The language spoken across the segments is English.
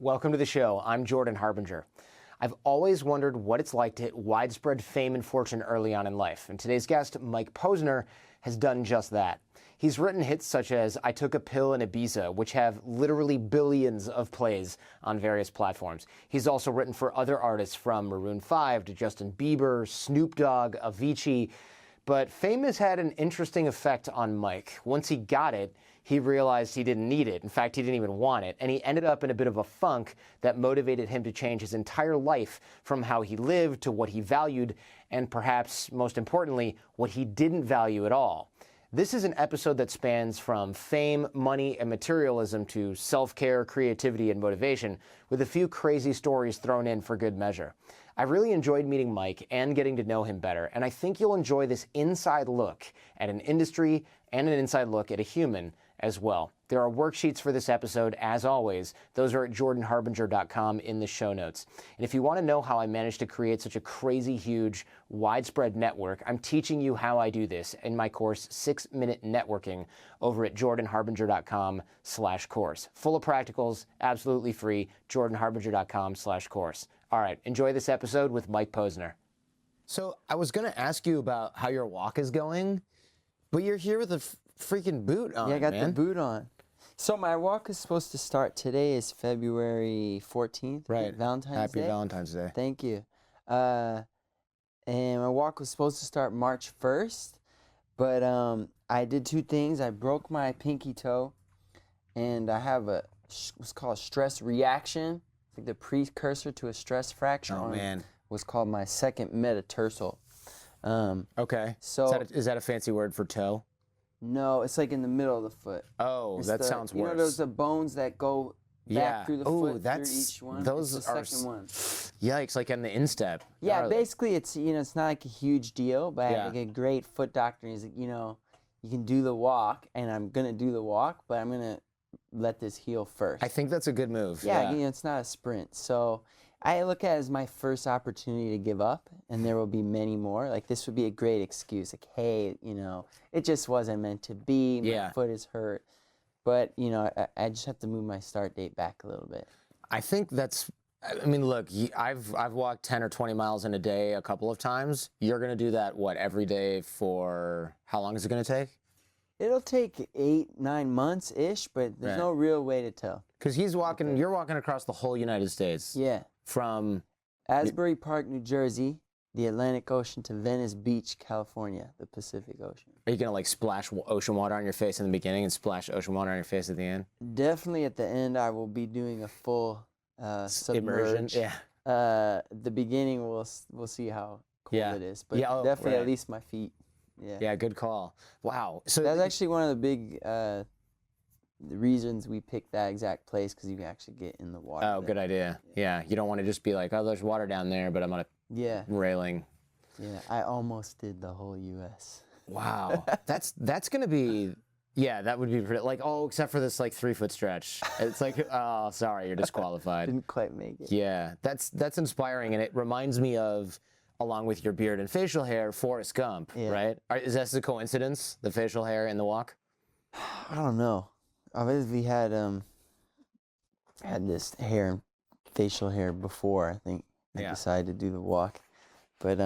Welcome to the show. I'm Jordan Harbinger. I've always wondered what it's like to hit widespread fame and fortune early on in life, and today's guest, Mike Posner, has done just that. He's written hits such as I Took a Pill in Ibiza, which have literally billions of plays on various platforms. He's also written for other artists from Maroon 5 to Justin Bieber, Snoop Dogg, Avicii. But fame has had an interesting effect on Mike. Once he got it, he realized he didn't need it. In fact, he didn't even want it. And he ended up in a bit of a funk that motivated him to change his entire life from how he lived to what he valued, and perhaps most importantly, what he didn't value at all. This is an episode that spans from fame, money, and materialism to self-care, creativity, and motivation, with a few crazy stories thrown in for good measure. I really enjoyed meeting Mike and getting to know him better, and I think you'll enjoy this inside look at an industry and an inside look at a human as well. There are worksheets for this episode, as always. Those are at jordanharbinger.com in the show notes. And if you want to know how I managed to create such a crazy, huge, widespread network, I'm teaching you how I do this in my course, 6-Minute Networking, over at jordanharbinger.com/course. Full of practicals, absolutely free, jordanharbinger.com/course. All right, enjoy this episode with Mike Posner. So I was going to ask you about how your walk is going, but you're here with a freaking boot on, Yeah, I got man. the boot on. So my walk is supposed to start today. Is February 14th. Right. Valentine's Day. Happy Valentine's Day. Thank you. And my walk was supposed to start March 1st, but I did two things. I broke my pinky toe, and I have what's called stress reaction. It's like the precursor to a stress fracture. Oh, man. Was called my second metatarsal. Okay. So is that a fancy word for toe? No, it's like in the middle of the foot. Oh, that sounds worse. You know those the bones that go back through the foot that's through each one? those it's the are second one. Yikes, like in the instep. Yeah, Gnarly. basically it's it's not like a huge deal, but I Yeah. have like a great foot doctor. He's like, you can do the walk, and I'm gonna do the walk, but I'm gonna let this heal first. I think that's a good move. Yeah, it's not a sprint. So I look at it as my first opportunity to give up, and there will be many more. Like, this would be a great excuse. Like, hey, it just wasn't meant to be. My foot is hurt. But, I just have to move my start date back a little bit. I think that's, I mean, look, I've walked 10 or 20 miles in a day a couple of times. You're going to do that, every day for, how long is it going to take? It'll take 8-9 months-ish, but there's no real way to tell. Because you're walking across the whole United States. Yeah. From Asbury Park, New Jersey, the Atlantic Ocean, to Venice Beach, California, the Pacific Ocean. Are you going to splash ocean water on your face in the beginning and splash ocean water on your face at the end? Definitely at the end, I will be doing a full submerge. Immersion. Yeah. The beginning, we'll see how cold it is, but definitely at least my feet. Yeah. Yeah, good call. Wow. So that's actually one of the big reasons we picked that exact place, because you can actually get in the water. Oh, good idea. Yeah, you don't want to just be like, oh, there's water down there, but I'm on a railing. Yeah, I almost did the whole U.S. Wow, that's gonna be. Yeah, that would be pretty, except for this 3-foot stretch. It's like, oh, sorry, you're disqualified. Didn't quite make it. Yeah, that's inspiring, and it reminds me of, along with your beard and facial hair, Forrest Gump, right? Is that a coincidence, the facial hair and the walk? I don't know. Obviously, we had this facial hair before. I think I decided to do the walk, but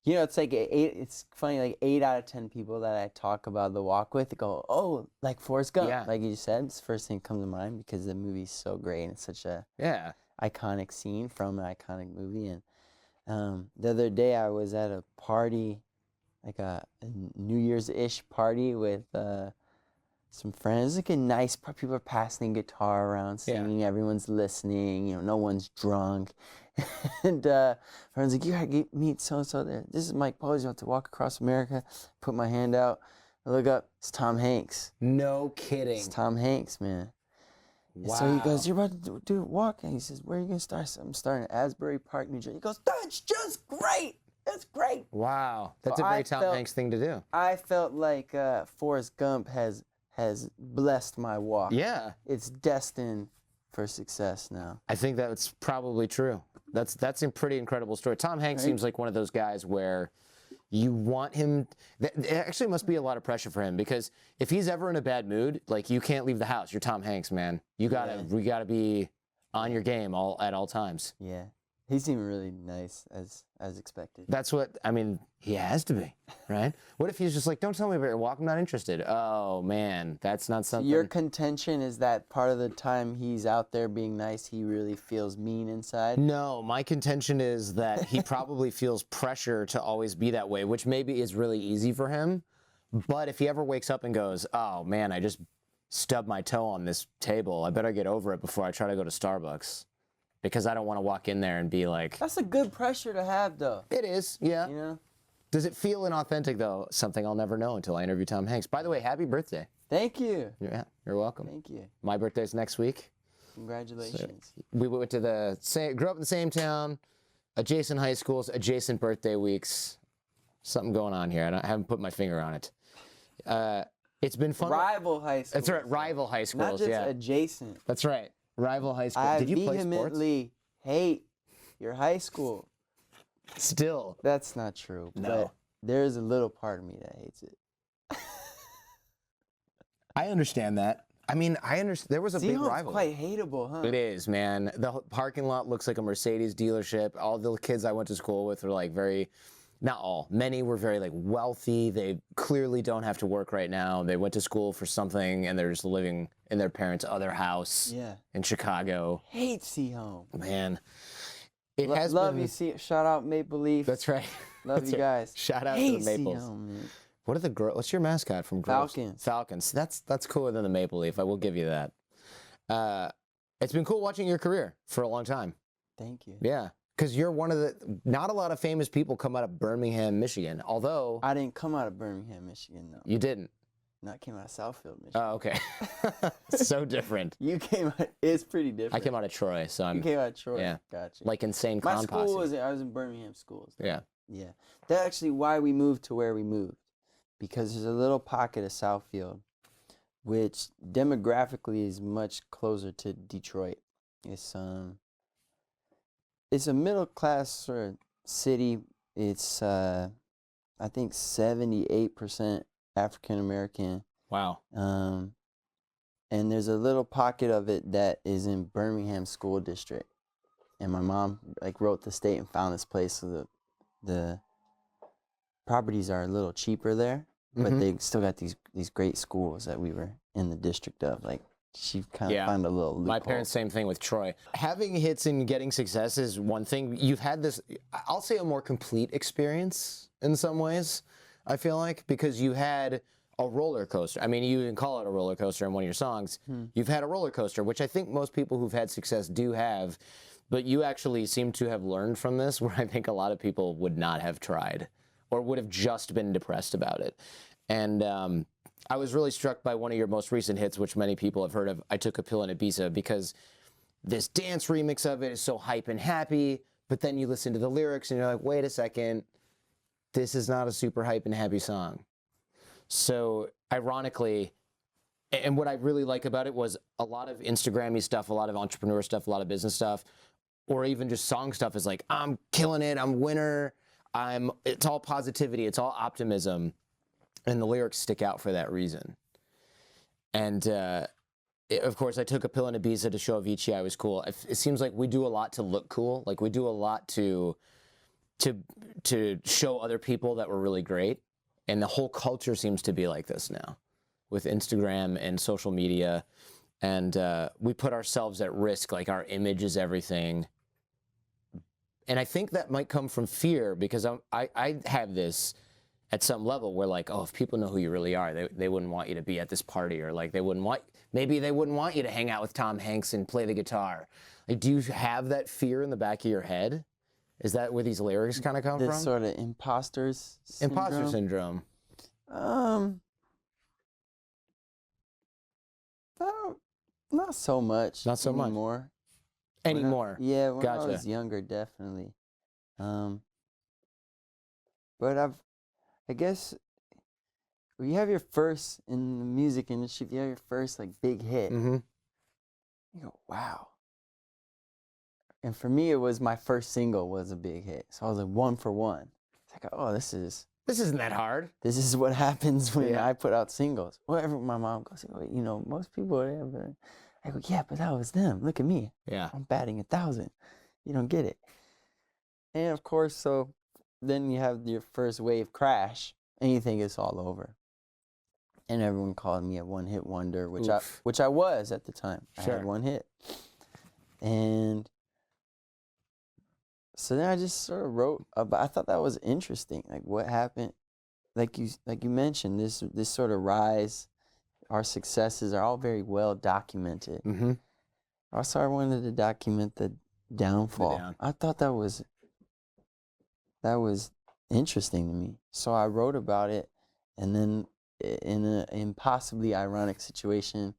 it's like it's funny. 8 out of 10 people that I talk about the walk with go, "Oh, like Forrest Gump," like you said. It's the first thing that comes to mind because the movie's so great and it's such a iconic scene from an iconic movie. And the other day I was at a party, like a New Year's-ish party with some friends. Like a nice part. People are passing guitar around, singing. Everyone's listening. No one's drunk. And friends like, you gotta meet so and so there. This is Mike Posner. You want to walk across America? Put my hand out. I look up. It's Tom Hanks. No kidding. It's Tom Hanks, man. Wow. So he goes, "You're about to do a walk," and he says, "Where are you gonna start?" I said, "I'm starting at Asbury Park, New Jersey." He goes, "That's just great. That's great." Wow, that's a very Tom Hanks thing to do. I felt like Forrest Gump has blessed my walk. Yeah. It's destined for success now. I think that's probably true. That's a pretty incredible story. Tom Hanks seems like one of those guys where You want him. It actually must be a lot of pressure for him because if he's ever in a bad mood, like you can't leave the house. You're Tom Hanks, man. We gotta be on your game at all times. Yeah. He seemed really nice as expected. That's what, I mean, he has to be, right? What if he's just like, don't tell me about your walk, I'm not interested. Oh, man, that's not something. Your contention is that part of the time he's out there being nice, he really feels mean inside? No, my contention is that he probably feels pressure to always be that way, which maybe is really easy for him. But if he ever wakes up and goes, oh, man, I just stubbed my toe on this table, I better get over it before I try to go to Starbucks. Because I don't want to walk in there and be like... That's a good pressure to have, though. It is, yeah. You know? Does it feel inauthentic, though? Something I'll never know until I interview Tom Hanks. By the way, happy birthday. Thank you. Yeah, you're welcome. Thank you. My birthday's next week. Congratulations. So we went to grew up in the same town, adjacent high schools, adjacent birthday weeks. Something going on here. I haven't put my finger on it. It's been fun. Rival high schools. That's right, rival high schools, Not just adjacent. That's right. Rival high school. I Did you play sports? vehemently hate your high school. Still. That's not true. No. But there's a little part of me that hates it. I understand that. I mean, there was a big Seahawks rival. Quite hateable, huh? It is, man. The parking lot looks like a Mercedes dealership. All the kids I went to school with were like not all, many were very like wealthy. They clearly don't have to work right now. They went to school for something and they're just living in their parents' other house in Chicago. Hate Seahawks. Man. It has love been... you, shout out Maple Leaf. That's right. Love you guys. Shout out to the Maples. What are the what's your mascot from Groves? Falcons. Falcons. That's cooler than the Maple Leaf. I will give you that. It's been cool watching your career for a long time. Thank you. Yeah. Because you're one of not a lot of famous people come out of Birmingham, Michigan, although... I didn't come out of Birmingham, Michigan, though. You didn't? No, I came out of Southfield, Michigan. Oh, okay. So different. You came out, it's pretty different. I came out of Troy, so I'm... You came out of Troy? Yeah. Gotcha. Like Insane Clown My school Posse. I was in Birmingham schools. Yeah. Yeah. That's actually why we moved to where we moved. Because there's a little pocket of Southfield, which demographically is much closer to Detroit. It's a middle-class sort of city. It's, I think, 78% African-American. Wow. And there's a little pocket of it that is in Birmingham School District. And my mom, wrote the state and found this place. So the properties are a little cheaper there, but they still got these great schools that we were in the district of. She kind of found a little loophole. My parents, same thing with Troy. Having hits and getting success is one thing. You've had this, I'll say, a more complete experience in some ways, I feel like, because you had a roller coaster. I mean, you didn't call it a roller coaster in one of your songs. You've had a roller coaster, which I think most people who've had success do have, but you actually seem to have learned from this, where I think a lot of people would not have tried or would have just been depressed about it. And I was really struck by one of your most recent hits, which many people have heard of, I Took a Pill in Ibiza, because this dance remix of it is so hype and happy, but then you listen to the lyrics and you're like, wait a second, this is not a super hype and happy song. So ironically, and what I really like about it was a lot of Instagram-y stuff, a lot of entrepreneur stuff, a lot of business stuff, or even just song stuff is like, I'm killing it, I'm a winner, it's all positivity, it's all optimism. And the lyrics stick out for that reason. And of course, I took a pill in Ibiza to show Avicii I was cool. It seems like we do a lot to look cool. Like we do a lot to show other people that we're really great. And the whole culture seems to be like this now with Instagram and social media. And we put ourselves at risk, like our image is everything. And I think that might come from fear, because I have this at some level where, like, oh, if people know who you really are, they wouldn't want you to be at this party, or like maybe they wouldn't want you to hang out with Tom Hanks and play the guitar. Like, do you have that fear in the back of your head? Is that where these lyrics kind of come from? This sort of imposter syndrome? Imposter syndrome. Not so much. Not so much. Anymore. Yeah, when I was younger, definitely. But I guess when you have your first, in the music industry, if you have your first big hit, you go, wow. And for me, it was my first single was a big hit. So I was like 1 for 1. It's like, oh, this is This isn't that hard. This is what happens when Yeah. I put out singles. Whatever my mom goes, you know, most people are there, but I go, yeah, but that was them. Look at me. Yeah. I'm batting 1,000. You don't get it. And of course, so then you have your first wave crash, and you think it's all over. And everyone called me a one-hit wonder, which I was at the time. Sure. I had one hit. And so then I just sort of wrote about. I thought that was interesting, like what happened. Like you mentioned, this sort of rise. Our successes are all very well documented. Mm-hmm. Also, I wanted to document the downfall. I thought that was interesting to me. So I wrote about it, and then in an impossibly ironic situation,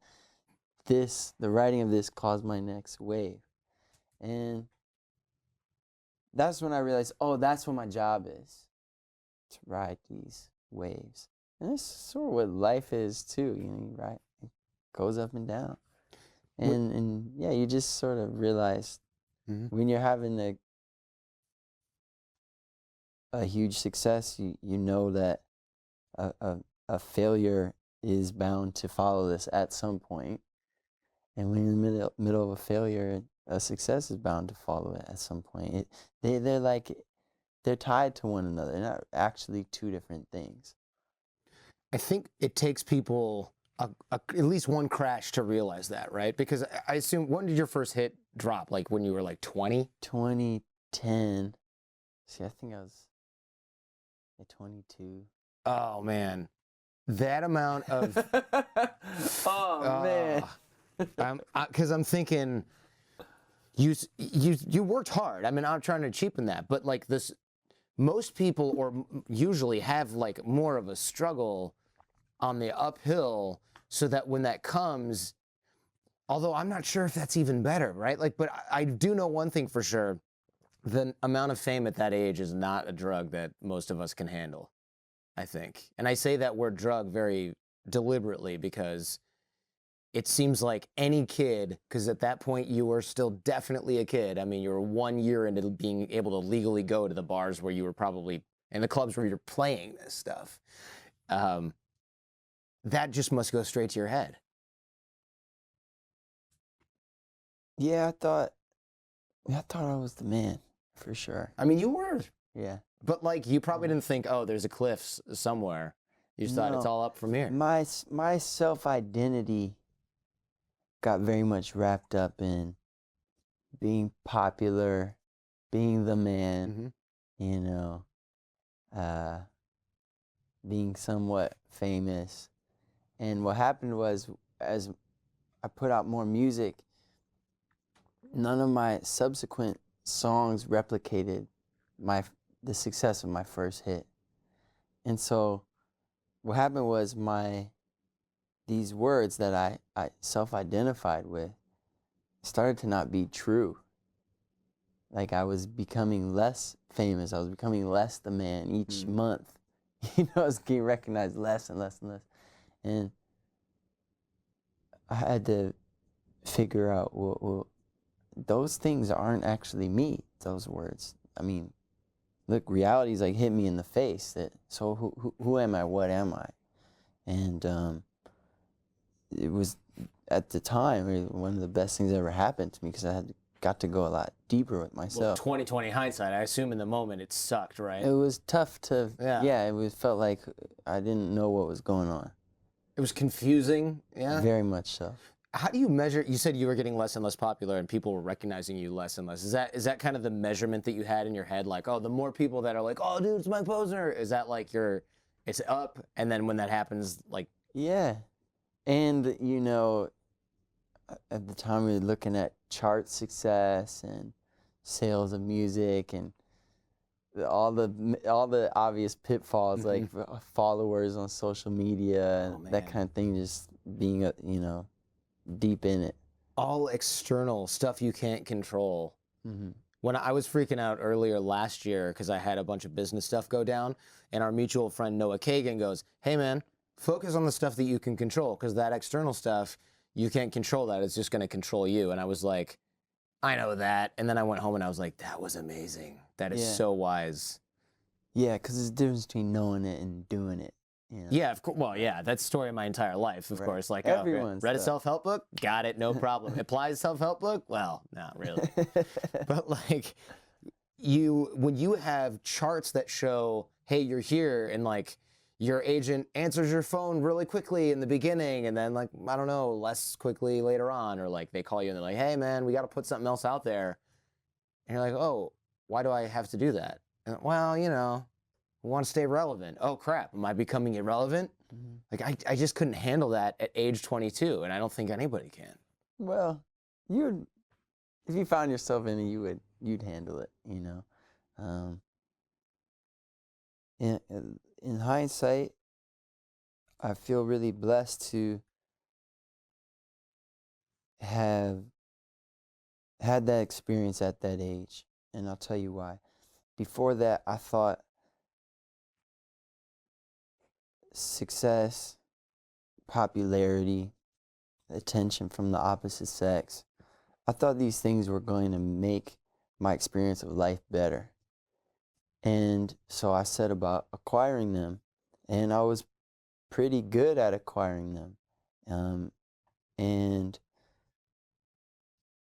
the writing of this caused my next wave. And that's when I realized, oh, that's what my job is, to ride these waves. And that's sort of what life is too, you know, right? It goes up and down. And yeah, you just sort of realize when you're having a huge success, you know that a failure is bound to follow this at some point. And when you're in the middle of a failure, a success is bound to follow it at some point. They're tied to one another. They're not actually two different things. I think it takes people at least one crash to realize that, right? Because I assume, when did your first hit drop? Like when you were like 20? 2010. See, I think I was at 22. Oh, man. That amount of... Oh, man. Because I'm thinking, you worked hard. I mean, I'm trying to cheapen that. But like this, most people or usually have like more of a struggle on the uphill, so that when that comes, although I'm not sure if that's even better, right? Like, but I do know one thing for sure. The amount of fame at that age is not a drug that most of us can handle, I think. And I say that word drug very deliberately because it seems like any kid, because at that point you were still definitely a kid. I mean, you were 1 year into being able to legally go to the bars where you were probably, and the clubs where you're playing this stuff. That just must go straight to your head. Yeah, I thought I was the man, for sure. I mean, you were. Yeah. But like, you probably didn't think, oh, there's a cliff somewhere. You just thought it's all up from here. My self-identity got very much wrapped up in being popular, being the man, you know, being somewhat famous. And what happened was, as I put out more music, none of my subsequent songs replicated the success of my first hit. And so what happened was these words that I self-identified with started to not be true. Like, I was becoming less famous. I was becoming less the man each month. You know, I was getting recognized less and less and less. And I had to figure out, well, those things aren't actually me, those words. I mean, look, reality's like hit me in the face. So who am I? What am I? And it was, at the time, one of the best things that ever happened to me, because I got to go a lot deeper with myself. Well, 20/20 hindsight, I assume in the moment it sucked, right? It was tough to, it felt like I didn't know what was going on. It was confusing, yeah? Very much so. How do you measure, you said you were getting less and less popular and people were recognizing you less and less. Is that kind of the measurement that you had in your head? Like, oh, the more people that are like, oh, dude, it's Mike Posner. Is that like it's up, and then when that happens, like... Yeah. And, you know, at the time we were looking at chart success and sales of music and all the obvious pitfalls, like followers on social media and that kind of thing, just being, you know, deep in it. All external stuff you can't control. When I was freaking out earlier last year because I had a bunch of business stuff go down, and our mutual friend Noah Kagan goes, hey man, focus on the stuff that you can control, because that external stuff, you can't control that. It's just going to control you. And I was like, I know that. And then I went home and I was like, that was amazing. That is so wise. Yeah, because there's a difference between knowing it and doing it. You know? Yeah, of course. Well, yeah, that's the story of my entire life, of course. Like, everyone's read a self-help book? Got it, no problem. Applies a self-help book? Well, not really. But like, when you have charts that show, hey, you're here, and like, your agent answers your phone really quickly in the beginning, and then like, I don't know, less quickly later on, or like they call you and they're like, hey man, we got to put something else out there. And you're like, oh, why do I have to do that? And, well, you know, we want to stay relevant. Oh crap, am I becoming irrelevant? Mm-hmm. Like I just couldn't handle that at age 22, and I don't think anybody can. Well, if you found yourself in it, you'd handle it, you know. In hindsight, I feel really blessed to have had that experience at that age, and I'll tell you why. Before that, I thought success, popularity, attention from the opposite sex, I thought these things were going to make my experience of life better. And so I set about acquiring them, and I was pretty good at acquiring them. And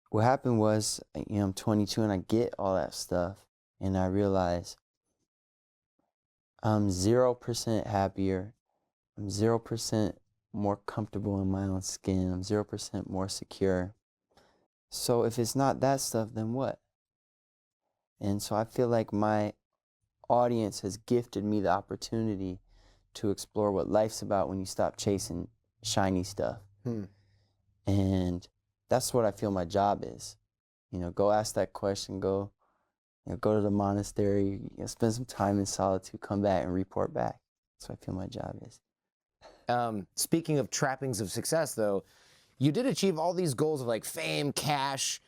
what happened was, you know, I'm 22 and I get all that stuff, and I realize I'm 0% happier. I'm 0% more comfortable in my own skin. I'm 0% more secure. So if it's not that stuff, then what? And so I feel like my audience has gifted me the opportunity to explore what life's about when you stop chasing shiny stuff. And that's what I feel my job is. You know, go ask that question, go to the monastery, you know, spend some time in solitude, come back and report back. That's what I feel my job is. Speaking of trappings of success, though, you did achieve all these goals of like fame, cash,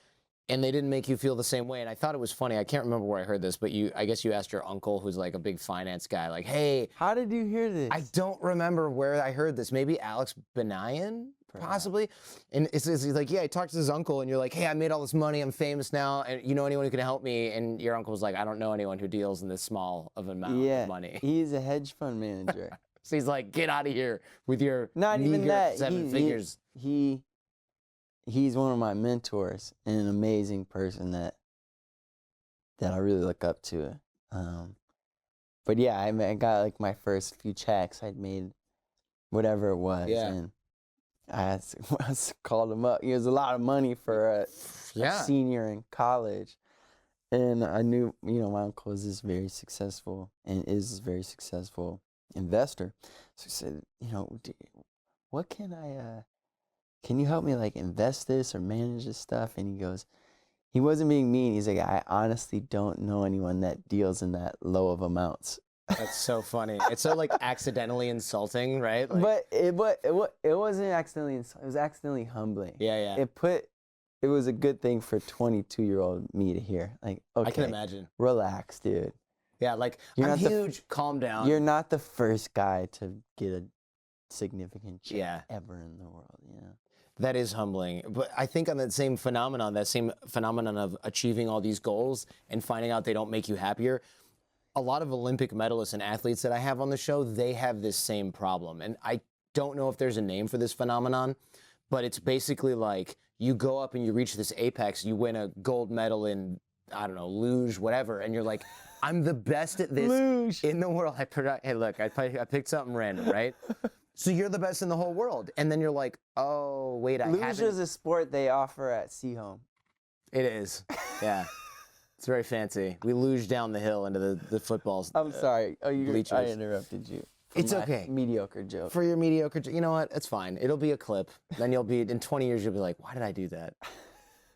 and they didn't make you feel the same way. And I thought it was funny. I can't remember where I heard this, but I guess you asked your uncle, who's like a big finance guy, like, hey. How did you hear this? I don't remember where I heard this. Maybe Alex Benayan, possibly. And he's like, yeah, I talked to his uncle, and you're like, hey, I made all this money. I'm famous now. And you know anyone who can help me? And your uncle was like, I don't know anyone who deals in this small of an amount of money. He's a hedge fund manager. So he's like, get out of here with your not even that 7 figures. He's one of my mentors and an amazing person that I really look up to. But yeah, I got like my first few checks. I'd made whatever it was, and I called him up. It was a lot of money for a senior in college, and I knew, you know, my uncle is this very successful and is this very successful investor. So he said, you know, what can you help me like invest this or manage this stuff? And he goes, he wasn't being mean. He's like, I honestly don't know anyone that deals in that low of amounts. That's so funny. It's so like accidentally insulting, right? Like, but it wasn't accidentally insulting. It was accidentally humbling. Yeah. It was a good thing for 22-year-old me to hear. Like, okay, I can imagine. Relax, dude. Yeah, like, I'm huge. Calm down. You're not the first guy to get a significant check ever in the world. Yeah. That is humbling. But I think on that same phenomenon of achieving all these goals and finding out they don't make you happier, a lot of Olympic medalists and athletes that I have on the show, they have this same problem. And I don't know if there's a name for this phenomenon, but it's basically like you go up and you reach this apex, you win a gold medal in, I don't know, luge, whatever, and you're like, I'm the best at this luge in the world. Hey, look, I picked something random, right? So you're the best in the whole world. And then you're like, oh, wait, I haven't. Luge is a sport they offer at Seahome. It is, yeah. It's very fancy. We luge down the hill into the footballs. I'm sorry. I interrupted you. It's okay. Mediocre joke. For your mediocre joke. You know what? It's fine. It'll be a clip. Then in 20 years, you'll be like, why did I do that?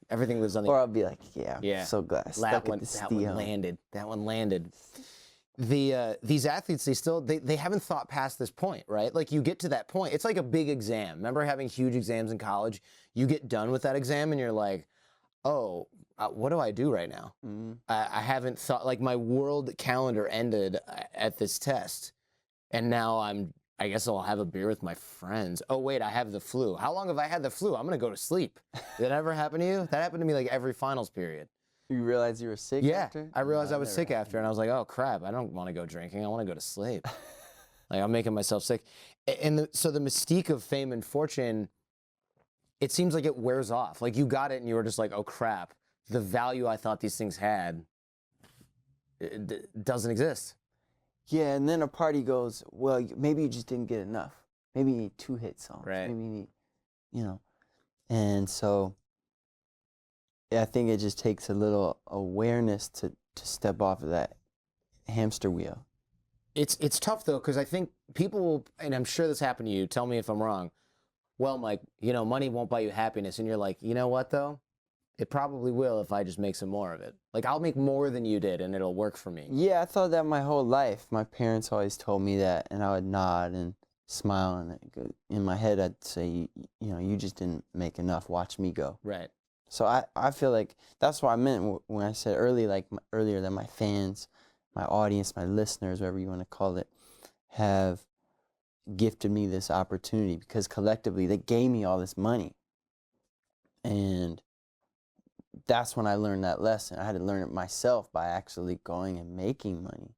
Everything was on the... Or I'll be like, yeah. So glad. That one landed. That one landed. These athletes, they haven't thought past this point, right? Like you get to that point. It's like a big exam. Remember having huge exams in college? You get done with that exam and you're like, oh, what do I do right now? Mm-hmm. I haven't thought, like my world calendar ended at this test. And now I guess I'll have a beer with my friends. Oh, wait, I have the flu. How long have I had the flu? I'm going to go to sleep. Did that ever happen to you? That happened to me like every finals period. You realized you were sick after? I realized I was sick after, and I was like, oh, crap, I don't want to go drinking. I want to go to sleep. Like, I'm making myself sick. And so the mystique of fame and fortune, it seems like it wears off. Like, you got it, and you were just like, oh, crap, the value I thought these things had it doesn't exist. Yeah, and then a party goes, well, maybe you just didn't get enough. Maybe you need 2 hit songs. Right. Maybe you need, you know. And so I think it just takes a little awareness to step off of that hamster wheel. It's tough, though, because I think people will, and I'm sure this happened to you, tell me if I'm wrong, well, Mike, you know, money won't buy you happiness. And you're like, you know what, though? It probably will if I just make some more of it. Like, I'll make more than you did, and it'll work for me. Yeah, I thought that my whole life. My parents always told me that, and I would nod and smile, and in my head I'd say, you know, you just didn't make enough. Watch me go. Right. So I feel like that's what I meant when I said earlier that my fans, my audience, my listeners, whatever you want to call it, have gifted me this opportunity because collectively they gave me all this money. And that's when I learned that lesson. I had to learn it myself by actually going and making money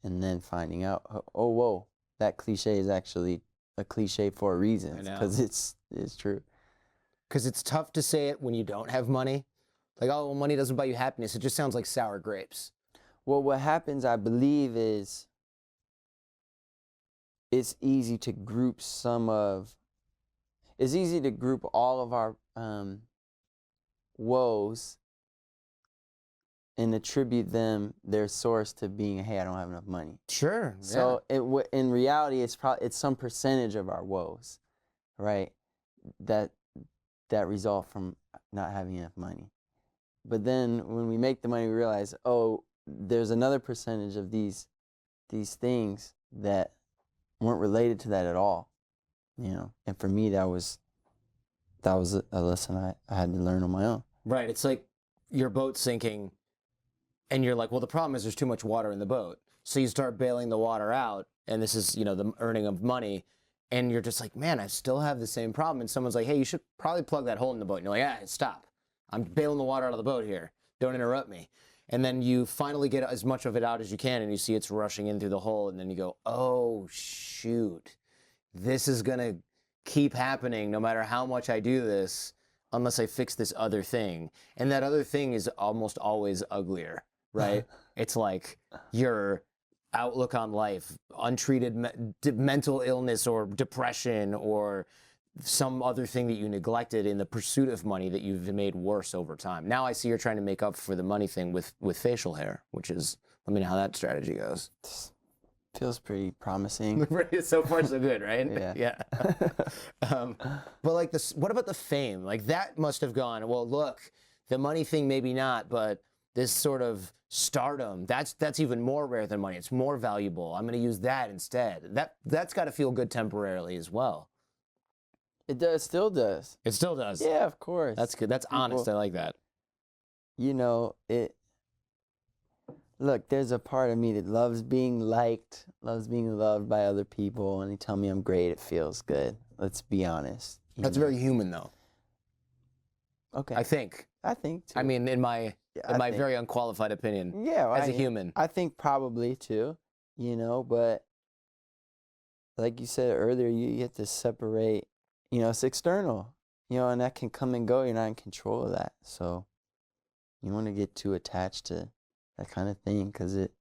and then finding out, oh, whoa, that cliche is actually a cliche for a reason because it's true. Because it's tough to say it when you don't have money. Like, oh, well, money doesn't buy you happiness. It just sounds like sour grapes. Well, what happens, I believe, is it's easy to group all of our woes and attribute their source to being, hey, I don't have enough money. Sure. So in reality, it's some percentage of our woes, right? That result from not having enough money. But then when we make the money, we realize, oh, there's another percentage of these things that weren't related to that at all, you know. And for me, that was a lesson I had to learn on my own. Right. It's like your boat sinking, and you're like, well, the problem is there's too much water in the boat. So you start bailing the water out, and this is, you know, the earning of money, and you're just like, man, I still have the same problem. And someone's like, hey, you should probably plug that hole in the boat. And you're like, yeah, stop. I'm bailing the water out of the boat here. Don't interrupt me. And then you finally get as much of it out as you can, and you see it's rushing in through the hole, and then you go, oh, shoot. This is going to keep happening no matter how much I do this unless I fix this other thing. And that other thing is almost always uglier, right? It's like your outlook on life, untreated mental illness or depression or some other thing that you neglected in the pursuit of money that you've made worse over time. Now I see you're trying to make up for the money thing with facial hair, which is, let me know how that strategy goes. Feels pretty promising. So far so good, right? Yeah. But like this, what about the fame? Like that must have gone, well, look, the money thing maybe not, but this sort of stardom, that's even more rare than money. It's more valuable. I'm going to use that instead. That's got to feel good temporarily as well. It does, still does. It still does. Yeah, of course. That's good. That's honest. I like that. You know, look, there's a part of me that loves being liked, loves being loved by other people, and they tell me I'm great. It feels good. Let's be honest. That's very human, though. Okay. I think. Too. I mean, in my very unqualified opinion. Yeah. As a human. I think probably too. You know, but like you said earlier, you have to separate. You know, it's external. You know, and that can come and go. You're not in control of that. So you want to get too attached to that kind of thing because it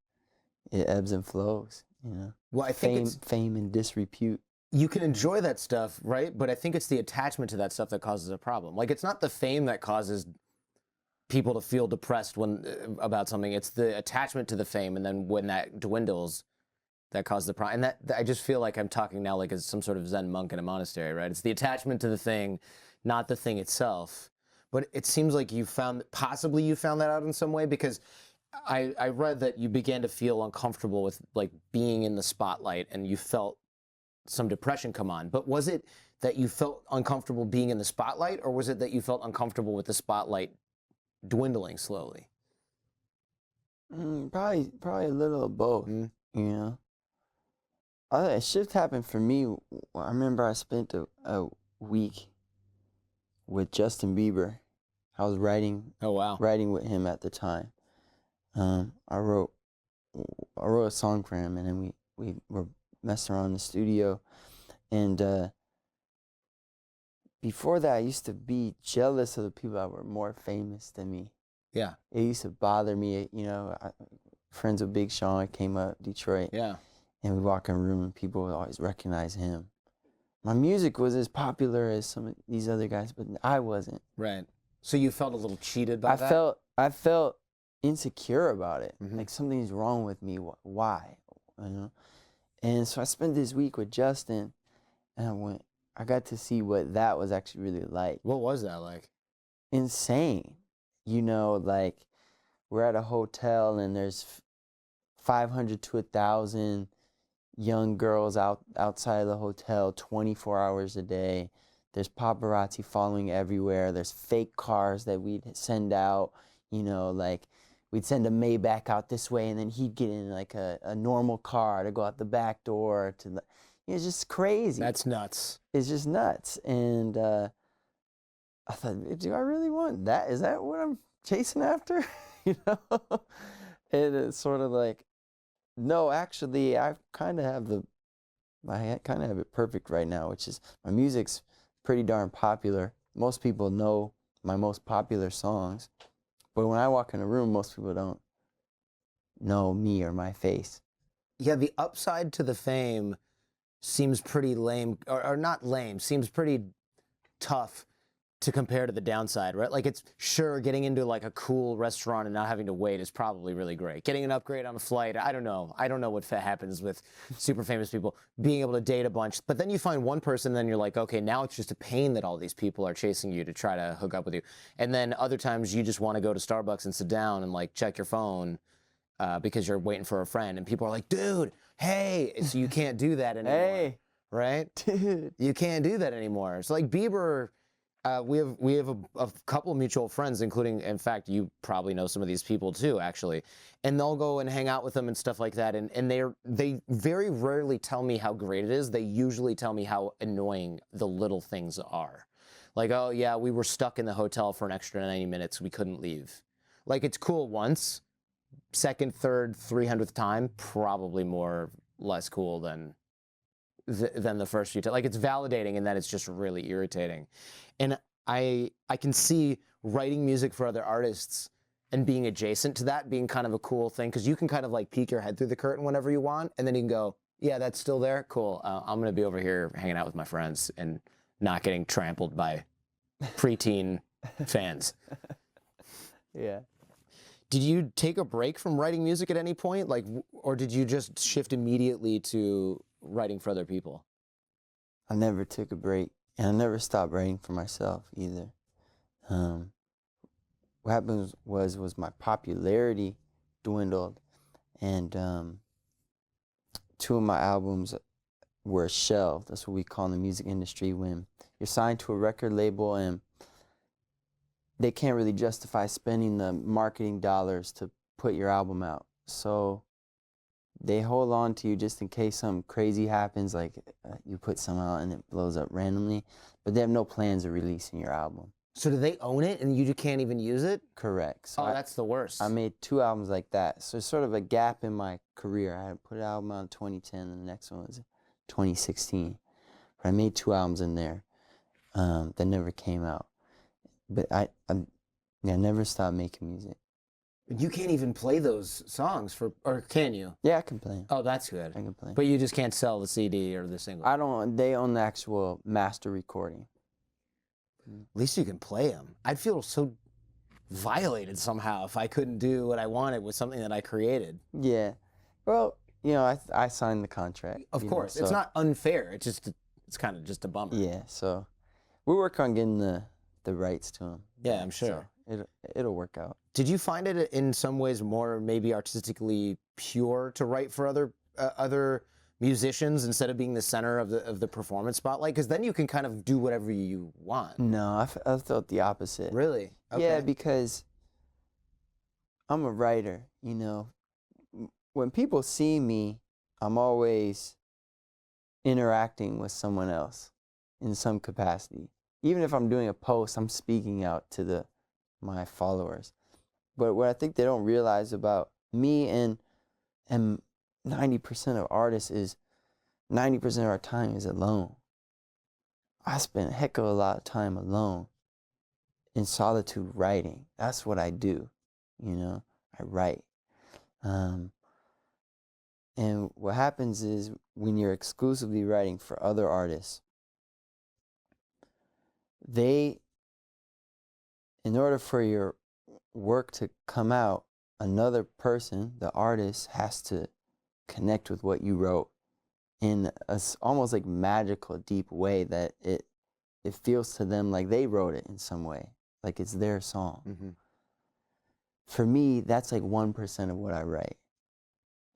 ebbs and flows. You know. Well, I think fame and disrepute. You can enjoy that stuff, right? But I think it's the attachment to that stuff that causes a problem. Like, it's not the fame that causes people to feel depressed about something. It's the attachment to the fame, and then when that dwindles, that causes the problem. And that I just feel like I'm talking now like as some sort of Zen monk in a monastery, right? It's the attachment to the thing, not the thing itself. But it seems like possibly you found that out in some way, because I read that you began to feel uncomfortable with like being in the spotlight, and you felt some depression come on. But was it that you felt uncomfortable being in the spotlight, or was it that you felt uncomfortable with the spotlight dwindling slowly? Probably a little of both. You know, a shift happened for me. I remember I spent a week with Justin Bieber. I was writing. Oh wow. Writing with him at the time. I wrote a song for him, and then we were messing around in the studio, and before that, I used to be jealous of the people that were more famous than me. Yeah. It used to bother me, you know. Friends with Big Sean came up Detroit. Yeah. And we'd walk in a room and people would always recognize him. My music was as popular as some of these other guys, but I wasn't. Right. So you felt a little cheated by that? I felt insecure about it. Mm-hmm. Like something's wrong with me. Why? You know? And so I spent this week with Justin, and I got to see what that was actually really like. What was that like? Insane. You know, like we're at a hotel and there's 500 to 1,000 young girls outside of the hotel 24 hours a day. There's paparazzi following everywhere. There's fake cars that we'd send out. You know, like we'd send a Maybach out this way, and then he'd get in like a normal car to go out the back door to the. It's just crazy. That's nuts. It's just nuts. And I thought, do I really want that? Is that what I'm chasing after? You know? And it's sort of like, no, actually, I kind of have it perfect right now, which is my music's pretty darn popular. Most people know my most popular songs, but when I walk in a room, most people don't know me or my face. Yeah, the upside to the fame seems pretty lame, or not lame, seems pretty tough to compare to the downside, right? Like it's sure getting into like a cool restaurant and not having to wait is probably really great. Getting an upgrade on a flight, I don't know what happens with super famous people. Being able to date a bunch, but then you find one person, and then you're like, okay, now it's just a pain that all these people are chasing you to try to hook up with you. And then other times you just want to go to Starbucks and sit down and like check your phone because you're waiting for a friend, and people are like, dude, hey, so you can't do that anymore. Hey, right? dude, you can't do that anymore. So like Bieber. We have a couple of mutual friends, including, in fact, you probably know some of these people too, actually. And they'll go and hang out with them and stuff like that. And they very rarely tell me how great it is. They usually tell me how annoying the little things are. Like, oh yeah, we were stuck in the hotel for an extra 90 minutes. We couldn't leave. Like it's cool once, second, third, 300th time, probably less cool than the first few times. Like it's validating in that it's just really irritating. And I can see writing music for other artists and being adjacent to that being kind of a cool thing, because you can kind of like peek your head through the curtain whenever you want, and then you can go, yeah, that's still there, cool. I'm gonna be over here hanging out with my friends and not getting trampled by preteen fans. Yeah. Did you take a break from writing music at any point, like, or did you just shift immediately to writing for other people? I never took a break, and I never stopped writing for myself either. What happened was my popularity dwindled, and two of my albums were shelved. That's what we call in the music industry when you're signed to a record label and they can't really justify spending the marketing dollars to put your album out. So they hold on to you just in case something crazy happens, like you put something out and it blows up randomly, but they have no plans of releasing your album. So do they own it and you can't even use it? Correct. So that's the worst. I made 2 albums like that. So it's sort of a gap in my career. I had put an album out in 2010 and the next one was 2016. But I made 2 albums in there that never came out. But I never stopped making music. You can't even play those songs or can you? Yeah, I can play 'em. Oh, that's good. I can play 'em. But you just can't sell the CD or the single. They own the actual master recording. At least you can play them. I'd feel so violated somehow if I couldn't do what I wanted with something that I created. Yeah. Well, you know, I signed the contract. Of course. It's not unfair. It's kind of just a bummer. Yeah, so we work on getting the rights to them. Yeah, I'm sure. So it'll work out. Did you find it in some ways more maybe artistically pure to write for other musicians instead of being the center of the performance spotlight? Because then you can kind of do whatever you want. No, I felt the opposite. Really? Okay. Yeah, because I'm a writer, you know. When people see me, I'm always interacting with someone else in some capacity. Even if I'm doing a post, I'm speaking out to the my followers. But what I think they don't realize about me and 90% of artists is 90% of our time is alone. I spend a heck of a lot of time alone in solitude writing. That's what I do, you know, I write. And what happens is when you're exclusively writing for other artists, in order for your work to come out, another person, the artist, has to connect with what you wrote in a almost like magical, deep way that it feels to them like they wrote it in some way, like it's their song. Mm-hmm. For me, that's like 1% of what I write.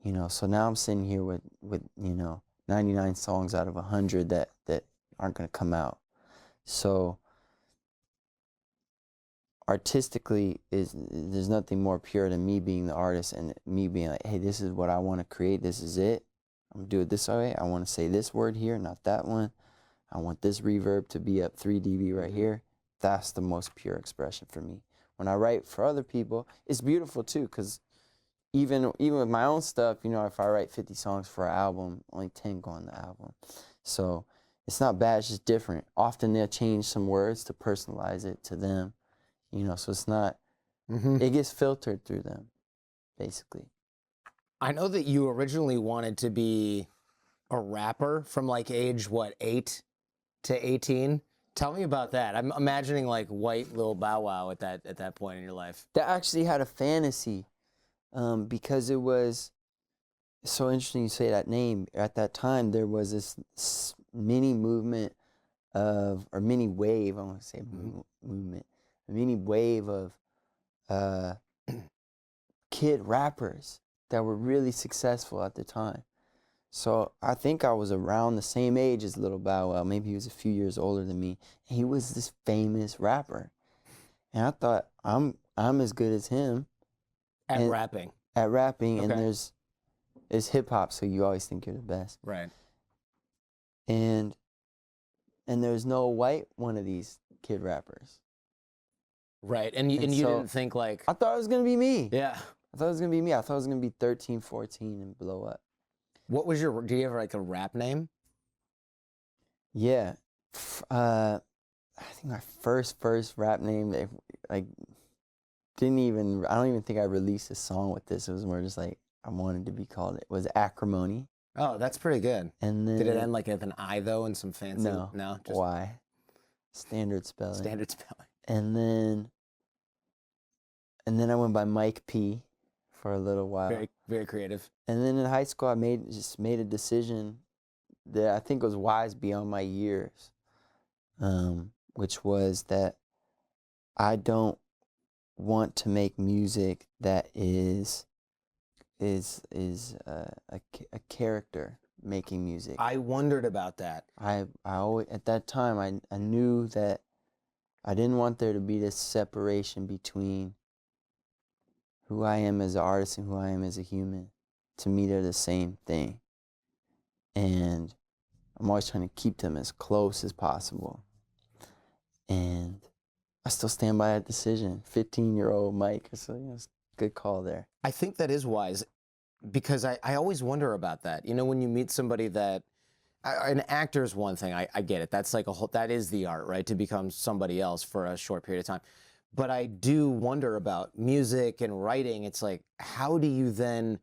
You know, so now I'm sitting here with 99 songs out of 100 that aren't going to come out. So artistically, there's nothing more pure than me being the artist and me being like, hey, this is what I want to create. This is it. I'm going to do it this way. I want to say this word here, not that one. I want this reverb to be up 3 dB right here. That's the most pure expression for me. When I write for other people, it's beautiful too, because even with my own stuff, you know, if I write 50 songs for an album, only 10 go on the album. So it's not bad, it's just different. Often they'll change some words to personalize it to them, you know, so it's not, it gets filtered through them, basically. I know that you originally wanted to be a rapper from like age, what, 8 to 18? Tell me about that. I'm imagining like white Lil Bow Wow at that point in your life. That actually had a fantasy, because it was so interesting you say that name. At that time, there was this mini movement or mini wave, I want to say movement, a mini wave of kid rappers that were really successful at the time. So I think I was around the same age as Lil Bow Wow. Maybe he was a few years older than me. And he was this famous rapper. And I thought, I'm as good as him. At rapping. At rapping, Okay. and it's hip hop, so you always think you're the best. Right. And there's no white one of these kid rappers. Right. And you so didn't think like, I thought it was gonna be me. yeah. I thought it was gonna be me. I thought it was gonna be 13, 14 and blow up. What was do you have like a rap name? Yeah. I think my first rap name, I don't even think I released a song with this. It was more just like, I wanted to be called, it was Acrimony. Oh, that's pretty good. And then, did it end like with an I though and some fancy? No. Just Y. Standard spelling. standard spelling. And then I went by Mike P for a little while. Very, very creative. And then in high school, I made a decision that I think was wise beyond my years, which was that I don't want to make music that is a character making music. I wondered about that. I always, at that time, I knew that I didn't want there to be this separation between who I am as an artist and who I am as a human. To me, they're the same thing. And I'm always trying to keep them as close as possible. And I still stand by that decision. 15-year-old Mike, so it's a good call there. I think that is wise because I always wonder about that. You know, when you meet somebody that, an actor is one thing, I get it. That's like that is the art, right? To become somebody else for a short period of time. But I do wonder about music and writing. It's like, how do you then,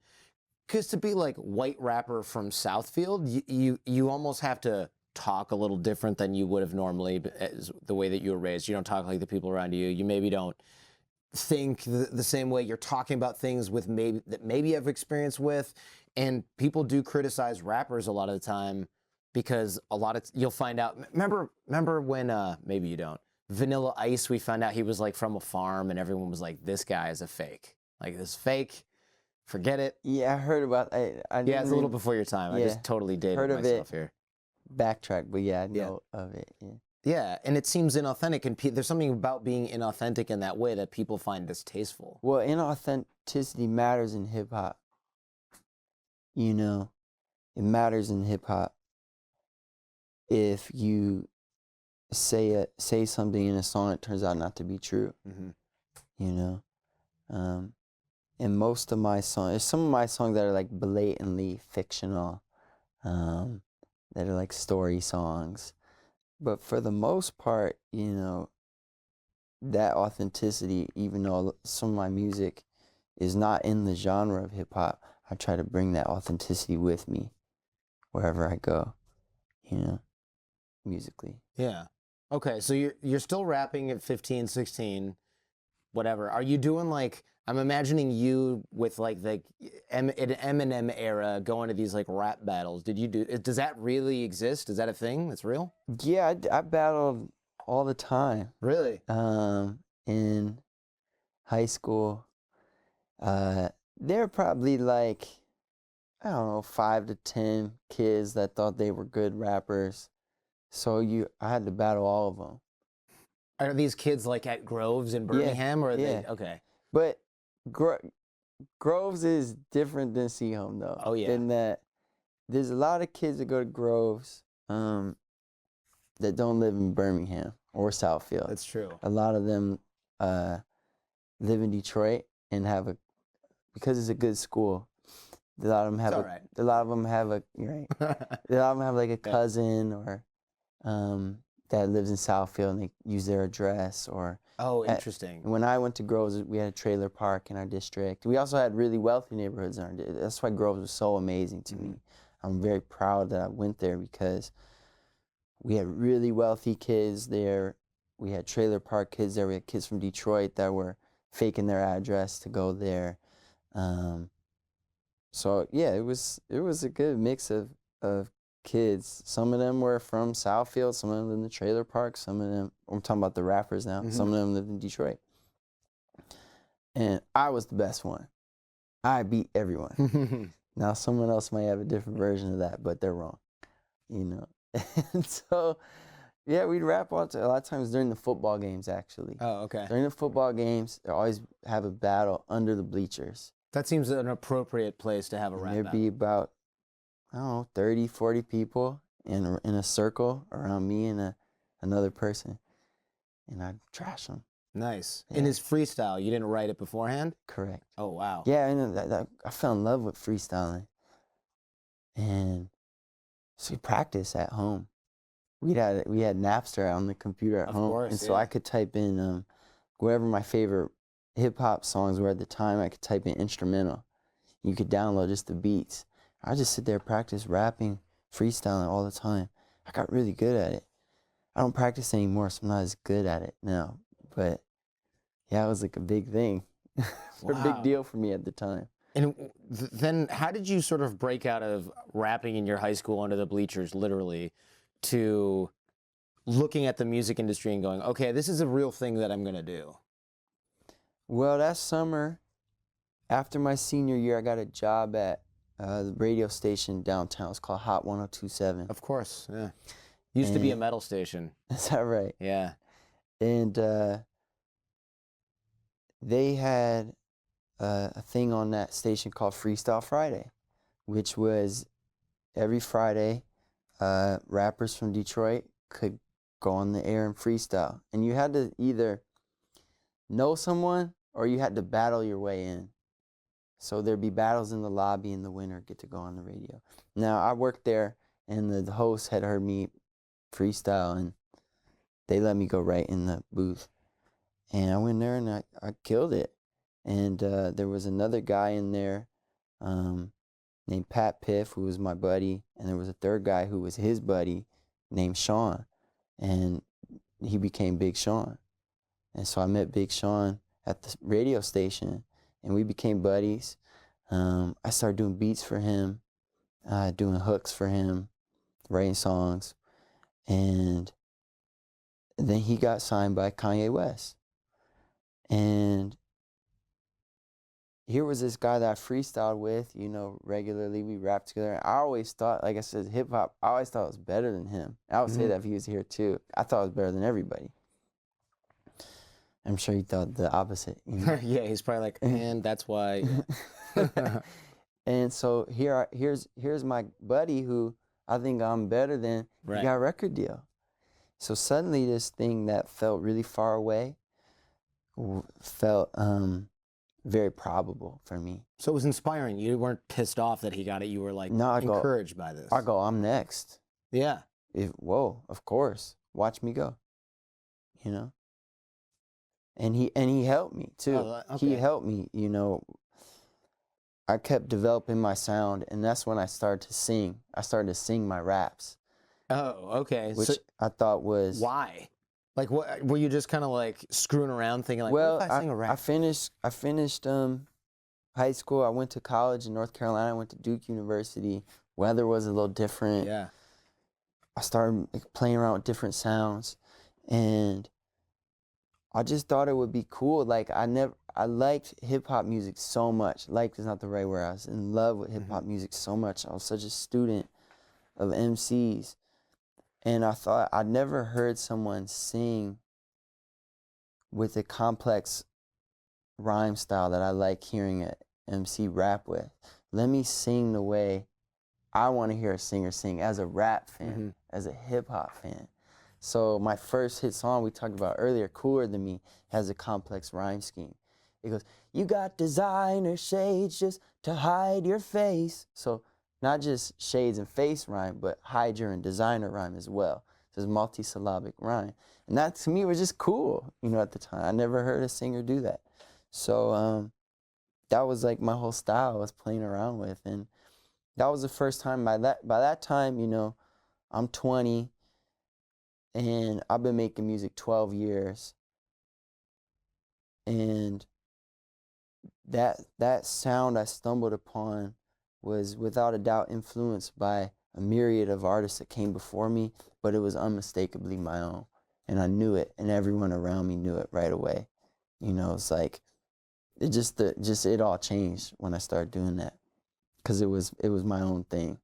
because to be like white rapper from Southfield, you almost have to talk a little different than you would have normally, as the way that you were raised. You don't talk like the people around you. You maybe don't think the same way. You're talking about things with maybe you have experience with, and people do criticize rappers a lot of the time because you'll find out. Remember when maybe you don't. Vanilla Ice, we found out he was like from a farm, and everyone was like, "This guy is a fake. Like this fake. Forget it." Yeah, I heard about. Yeah, it's a little before your time. Yeah, I just totally dated myself here. Backtrack, but yeah, I know of it. Yeah. Yeah, and it seems inauthentic, and there's something about being inauthentic in that way that people find distasteful. Well, inauthenticity matters in hip hop. You know, it matters in hip hop if you say something in a song that turns out not to be true. Mm-hmm. you know. And most of my songs, there's some of my songs that are like blatantly fictional, that are like story songs. But for the most part, you know, that authenticity, even though some of my music is not in the genre of hip hop, I try to bring that authenticity with me wherever I go, you know, musically. Yeah. Okay, so you're still rapping at 15, 16, whatever. Are you doing like, I'm imagining you with like the Eminem era going to these like rap battles. Does that really exist? Is that a thing that's real? Yeah, I battled all the time. Really? In high school, there were probably like, I don't know, 5 to 10 kids that thought they were good rappers. So I had to battle all of them. Are these kids like at Groves in Birmingham, or are they okay? But Groves is different than Seahome though. Oh yeah. In that there's a lot of kids that go to Groves that don't live in Birmingham or Southfield. That's true. A lot of them live in Detroit and because it's a good school. A lot of them have a lot of them have a a lot of them have like a cousin or that lives in Southfield and they use their address or. Oh, interesting. When I went to Groves, we had a trailer park in our district. We also had really wealthy neighborhoods in our district. That's why Groves was so amazing to me. I'm very proud that I went there because we had really wealthy kids there. We had trailer park kids there. We had kids from Detroit that were faking their address to go there. So yeah, it was a good mix of kids. Some of them were from Southfield, some of them lived in the trailer park, some of them, I'm talking about the rappers now, some of them lived in Detroit. And I was the best one. I beat everyone. Now someone else might have a different version of that, but they're wrong, you know. And so, yeah, we'd rap a lot of times during the football games, actually. Oh, okay. During the football games, they always have a battle under the bleachers. That seems an appropriate place to have a rap battle. There'd be about, I don't know, 30, 40 people in a circle around me and another person. And I'd trash them. Nice. Yeah. In his freestyle, you didn't write it beforehand? Correct. Oh, wow. Yeah, and I fell in love with freestyling. And so we practiced at home. We had Napster on the computer at home. Of course, and so I could type in whatever my favorite hip-hop songs were at the time. I could type in instrumental. You could download just the beats. I just sit there, practice rapping, freestyling all the time. I got really good at it. I don't practice anymore, so I'm not as good at it now. But yeah, it was like a big thing. A big deal for me at the time. And then how did you sort of break out of rapping in your high school under the bleachers, literally, to looking at the music industry and going, okay, this is a real thing that I'm going to do? Well, that summer, after my senior year, I got a job at the radio station downtown. It's called Hot 102.7. Of course, yeah. Used to be a metal station. Is that right? Yeah. And they had a thing on that station called Freestyle Friday, which was every Friday, rappers from Detroit could go on the air and freestyle. And you had to either know someone or you had to battle your way in. So there'd be battles in the lobby and the winner get to go on the radio. Now, I worked there and the host had heard me freestyle and they let me go right in the booth. And I went there and I killed it. And there was another guy in there named Pat Piff, who was my buddy. And there was a third guy who was his buddy named Sean. And he became Big Sean. And so I met Big Sean at the radio station and we became buddies. I started doing beats for him, doing hooks for him, writing songs. And then he got signed by Kanye West. And here was this guy that I freestyled with, you know, regularly. We rapped together. And I always thought, like I said, hip hop, I always thought it was better than him. I would say that if he was here too. I thought it was better than everybody. I'm sure he thought the opposite. You know? Yeah, he's probably like, and that's why. Yeah. And so here's my buddy who I think I'm better than. Right. He got a record deal. So suddenly this thing that felt really far away felt very probable for me. So it was inspiring. You weren't pissed off that he got it. You were like No, encouraged by this. I go, I'm next. Yeah. Whoa, of course. Watch me go. You know? And he helped me too. Oh, okay. He helped me, you know. I kept developing my sound, and that's when I started to sing. I started to sing my raps. Oh, okay. Which so, I thought was... Why? Like, what were you just kind of like screwing around thinking like, well, what if I sing a rap? I finished high school. I went to college in North Carolina. I went to Duke University. Weather was a little different. Yeah. I started playing around with different sounds, and I just thought it would be cool. Like, I liked hip-hop music so much. Liked is not the right word. I was in love with hip-hop music so much. I was such a student of MCs. And I thought, I'd never heard someone sing with a complex rhyme style that I like hearing an MC rap with. Let me sing the way I want to hear a singer sing as a rap fan, as a hip-hop fan. So my first hit song we talked about earlier, Cooler Than Me, has a complex rhyme scheme. It goes, you got designer shades just to hide your face. So not just shades and face rhyme, but hide your and designer rhyme as well. So it's multi-syllabic rhyme. And that to me was just cool, you know, at the time. I never heard a singer do that. So that was like my whole style I was playing around with. And that was the first time, by that time, you know, I'm 20 and I've been making music 12 years. And that sound I stumbled upon was without a doubt influenced by a myriad of artists that came before me, but it was unmistakably my own. And I knew it, and everyone around me knew it right away. You know, it's like, it all changed when I started doing that, because it was my own thing.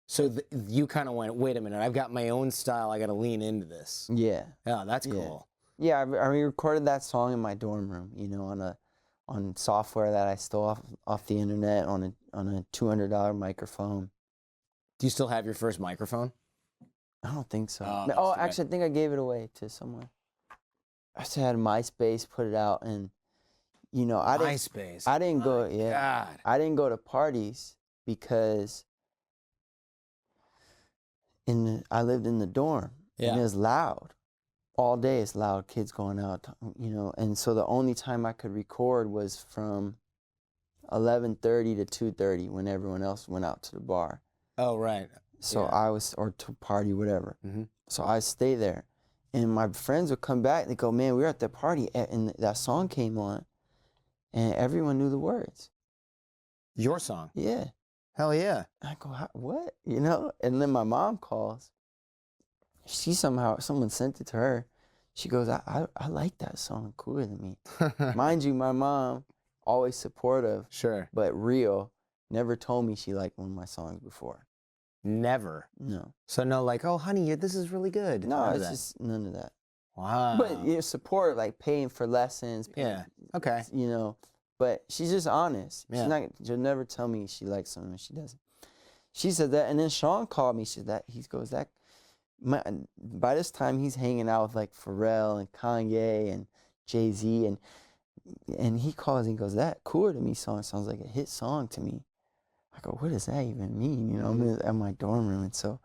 So you kind of went, wait a minute, I've got my own style, I got to lean into this. Yeah. Yeah, that's cool. Yeah, I recorded that song in my dorm room, you know, on software that I stole off the internet on a $200 microphone. Do you still have your first microphone? I don't think so. Oh, actually, I think I gave it away to someone. I just had MySpace put it out, and you know, I didn't go. Yeah, God. I didn't go to parties because I lived in the dorm, and it was loud. All day it's loud, kids going out, you know, and so the only time I could record was from 11:30 to 2:30 when everyone else went out to the bar. Oh, right. So or to party, whatever. So I stay there, and my friends would come back. They go, "Man, we were at that party, and that song came on, and everyone knew the words." Your song? Yeah. Hell yeah. I go, "What?" You know? And then my mom calls. Someone sent it to her. She goes, I like that song, Cooler Than Me. Mind you, my mom, always supportive, sure, but real, never told me she liked one of my songs before. Never? No. So no, like, oh, honey, this is really good. No, it's just none of that. Wow. But you know, support, like paying for lessons. Okay. You know, but she's just honest. Yeah. She'll never tell me she likes something if she doesn't. She said that, and then Sean called me. By this time, he's hanging out with like Pharrell and Kanye and JayZ, and he calls and he goes, "That Cooler Than Me song sounds like a hit song to me." I go, "What does that even mean?" You know, I'm at my dorm room, and so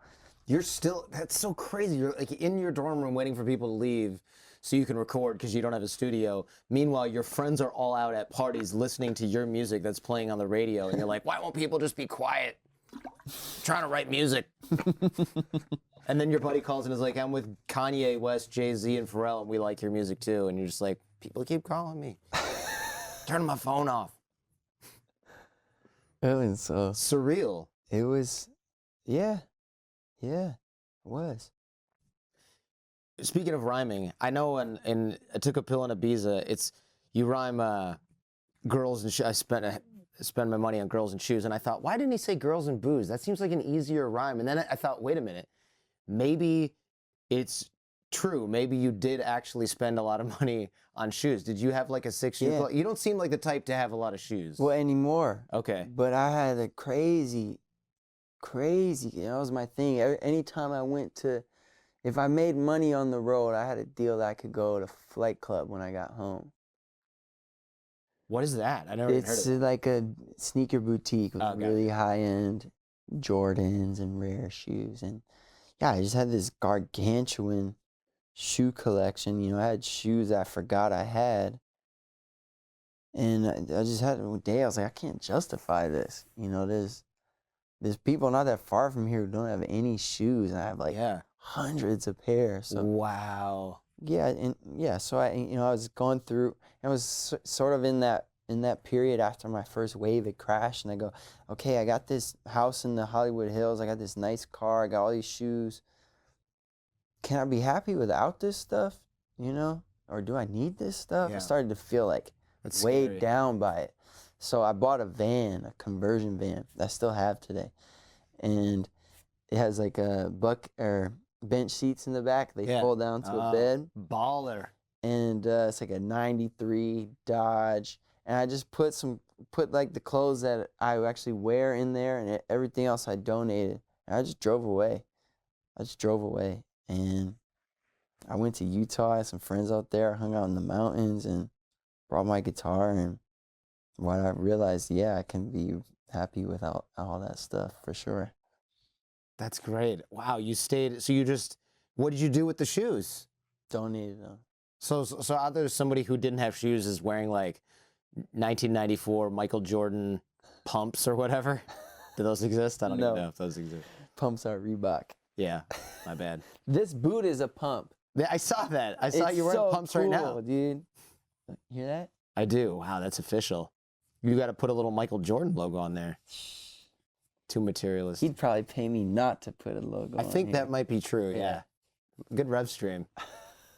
that's so crazy. You're like in your dorm room waiting for people to leave so you can record because you don't have a studio. Meanwhile, your friends are all out at parties listening to your music that's playing on the radio, and you're like, why won't people just be quiet? I'm trying to write music. And then your buddy calls and is like, I'm with Kanye West, JayZ, and Pharrell, and we like your music too. And you're just like, people keep calling me. Turn my phone off. It was so surreal. It was, yeah, it was. Speaking of rhyming, I know in I Took a Pill in Ibiza, you rhyme girls and I spend my money on girls and shoes, and I thought, why didn't he say girls and booze? That seems like an easier rhyme. And then I thought, wait a minute, maybe it's true. Maybe you did actually spend a lot of money on shoes. Did you have like a 6-shoe collection? You don't seem like the type to have a lot of shoes. Well, anymore. Okay. But I had a crazy, that was my thing. Anytime I went to, if I made money on the road, I had a deal that I could go to Flight Club when I got home. What is that? I never even heard It's of it. like a sneaker boutique with Okay. really high-end Jordans and rare shoes. And yeah, I just had this gargantuan shoe collection. You know, I had shoes I forgot I had. And I just had one day, I was like, I can't justify this. You know, there's people not that far from here who don't have any shoes, and I have like hundreds of pairs. So Wow. so I was going through, I was sort of in that period after my first wave had crashed, and I go, okay, I got this house in the Hollywood Hills, I got this nice car, I got all these shoes. Can I be happy without this stuff? You know, or do I need this stuff? Yeah. I started to feel like That's weighed scary. down by it. So I bought a conversion van that I still have today, and it has like a bench seats in the back. They fold down to a bed. Baller. And it's like a '93 Dodge, and I just put like the clothes that I actually wear in there, and everything else I donated. And I just drove away. And I went to Utah. I had some friends out there. I hung out in the mountains and brought my guitar, and what I realized, I can be happy without all that stuff for sure. That's great. Wow, you stayed. So what did you do with the shoes? Donated them. So out there's somebody who didn't have shoes is wearing like 1994 Michael Jordan pumps or whatever. Do those exist? I don't even know if those exist. Pumps are Reebok. Yeah, my bad. This boot is a pump. I saw that. I saw you wearing pumps right now. Dude. Hear that? I do. Wow, that's official. You got to put a little Michael Jordan logo on there. Too materialistic. He'd probably pay me not to put a logo on I think here. that might be true, yeah. Good rev stream.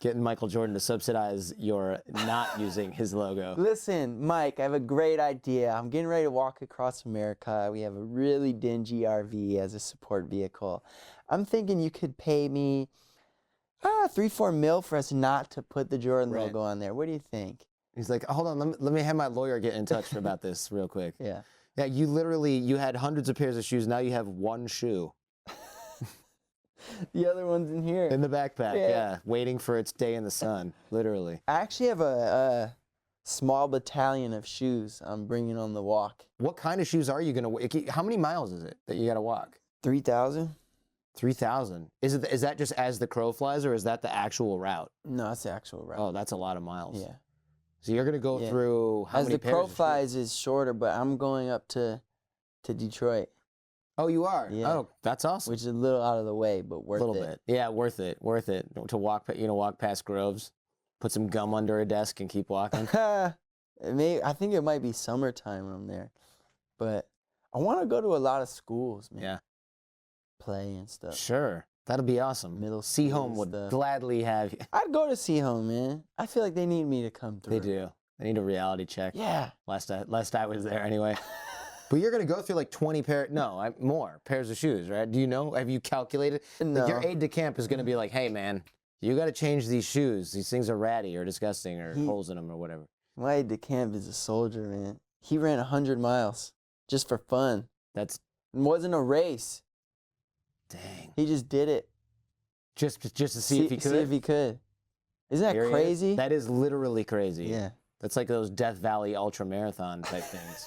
Getting Michael Jordan to subsidize your not using his logo. Listen, Mike, I have a great idea. I'm getting ready to walk across America. We have a really dingy RV as a support vehicle. I'm thinking you could pay me $3-4 mil for us not to put the Jordan logo on there. What do you think? He's like, hold on, let me have my lawyer get in touch about this real quick. Yeah. Yeah, you had hundreds of pairs of shoes. Now you have one shoe. The other one's in here. In the backpack, yeah. Waiting for its day in the sun, literally. I actually have a small battalion of shoes I'm bringing on the walk. What kind of shoes are you going to how many miles is it that you got to walk? 3,000. 3,000. Is that just as the crow flies, or is that the actual route? No, that's the actual route. Oh, that's a lot of miles. Yeah. So you're going to go through how many pairs? As the crow flies is shorter, but I'm going up to Detroit. Oh, you are? Yeah. Oh, that's awesome. Which is a little out of the way, but worth it. A little bit. Yeah, worth it. Worth it. To walk past groves, put some gum under a desk and keep walking. I think it might be summertime when I'm there. But I want to go to a lot of schools, man. Yeah. Play and stuff. Sure. That'll be awesome. Middle Seahome would gladly have you. I'd go to Seahome, man. I feel like they need me to come through. They do. They need a reality check. Yeah. Last I was there anyway. But you're going to go through like 20 more pairs of shoes, right? Do you know? Have you calculated? No. Like your aide de camp is going to be like, hey, man, you got to change these shoes. These things are ratty or disgusting or holes in them or whatever. My aide de camp is a soldier, man. He ran 100 miles just for fun. It wasn't a race. Dang. He just did it. Just to see if he could? See if he could. Isn't that crazy? That is literally crazy. Yeah. That's like those Death Valley ultra marathon type things.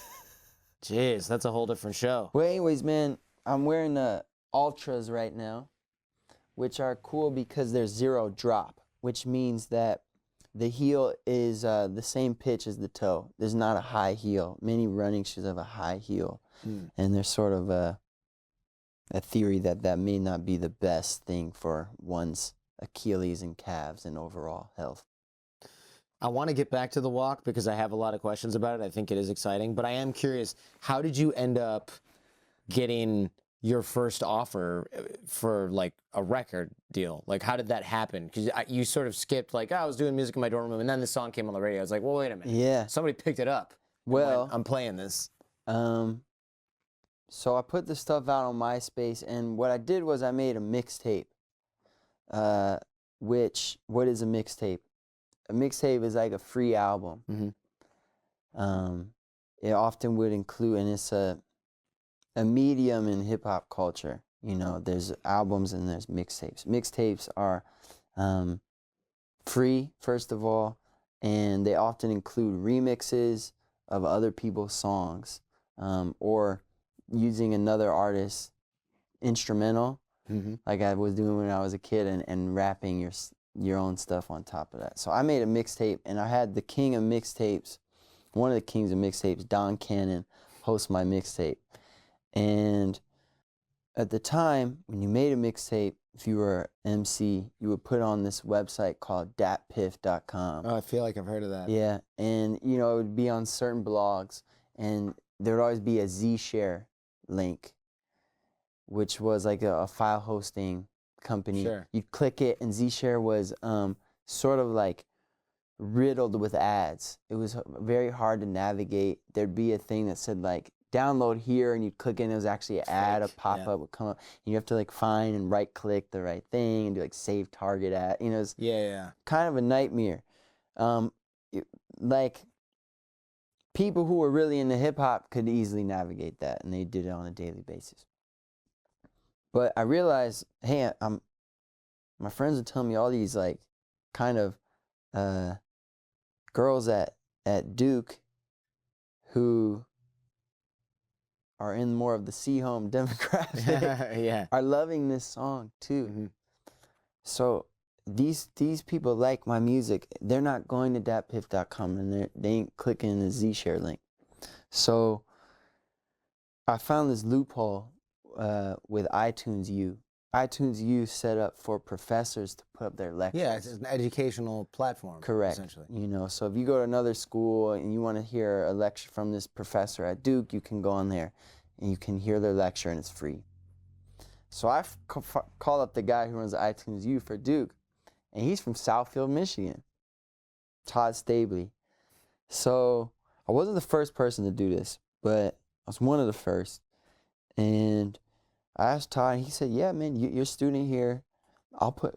Jeez, that's a whole different show. Well, anyways, man, I'm wearing the Ultras right now, which are cool because they're 0 drop, which means that the heel is the same pitch as the toe. There's not a high heel. Many running shoes have a high heel, and there's sort of a theory that may not be the best thing for one's Achilles and calves and overall health. I want to get back to the walk because I have a lot of questions about it. I think it is exciting, but I am curious, how did you end up getting your first offer for like a record deal? Like, how did that happen? Because you sort of skipped like, I was doing music in my dorm room, and then the song came on the radio. I was like, well, wait a minute. Yeah. Somebody picked it up. Well, I'm playing this. So I put the stuff out on MySpace, and what I did was I made a mixtape. What is a mixtape? A mixtape is like a free album. Mm-hmm. It often would include, and it's a medium in hip hop culture. You know, there's albums and there's mixtapes. Mixtapes are free, first of all, and they often include remixes of other people's songs, or using another artist's instrumental, like I was doing when I was a kid, and rapping your own stuff on top of that. So I made a mixtape, and I had the king of mixtapes, one of the kings of mixtapes, Don Cannon, host my mixtape. And at the time, when you made a mixtape, if you were an MC, you would put on this website called datpiff.com. Oh, I feel like I've heard of that. Yeah, and you know, it would be on certain blogs, and there would always be a Zshare link, which was like a file hosting company. Sure. You'd click it, and Zshare was sort of like riddled with ads. It was very hard to navigate. There'd be a thing that said like, download here, and you'd click it, and it was actually an ad, a pop-up would come up, and you have to like find and right-click the right thing, and do like save target ad. You know, it's kind of a nightmare. Like, people who were really into hip-hop could easily navigate that, and they did it on a daily basis. But I realized, hey, my friends would tell me all these like kind of girls at Duke who are in more of the C-home demographic are loving this song too. So these people like my music. They're not going to datpiff.com, and they ain't clicking the Zshare link. So I found this loophole with iTunes U. iTunes U set up for professors to put up their lectures. Yeah, it's an educational platform. Correct. Essentially. You know, so if you go to another school and you want to hear a lecture from this professor at Duke, you can go on there and you can hear their lecture, and it's free. So I called up the guy who runs iTunes U for Duke, and he's from Southfield, Michigan, Todd Stabley. So I wasn't the first person to do this, but I was one of the first. And I asked Todd, and he said, "Yeah, man, you're a student here.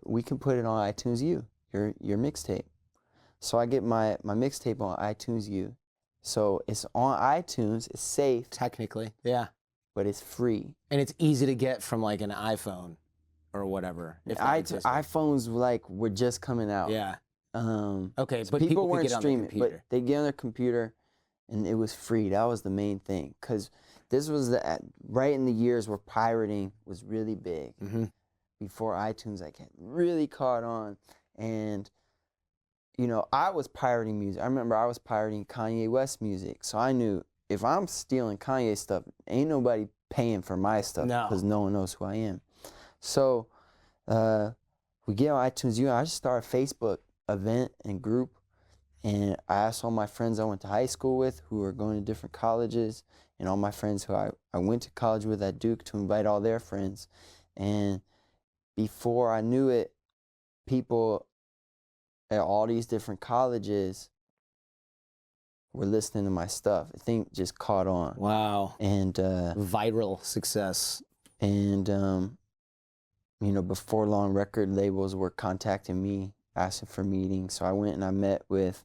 We can put it on iTunes U, your mixtape." So I get my mixtape on iTunes U. So it's on iTunes, it's safe. Technically, yeah. But it's free. And it's easy to get from like an iPhone or whatever. If iPhones were just coming out. Yeah. Okay, so but people weren't could get streaming, on their computer. but they get on their computer, and it was free. That was the main thing, because this was right in the years where pirating was really big. Before iTunes had really caught on. And you know, I was pirating music. I remember I was pirating Kanye West music. So I knew if I'm stealing Kanye stuff, ain't nobody paying for my stuff, because no one knows who I am. So we get on iTunes U. I just started a Facebook event and group, and I asked all my friends I went to high school with who were going to different colleges, and all my friends who I went to college with at Duke to invite all their friends. And before I knew it, people at all these different colleges were listening to my stuff. I think just caught on. Wow. And viral success. And you know, before long, record labels were contacting me, asking for meetings. So I went and I met with,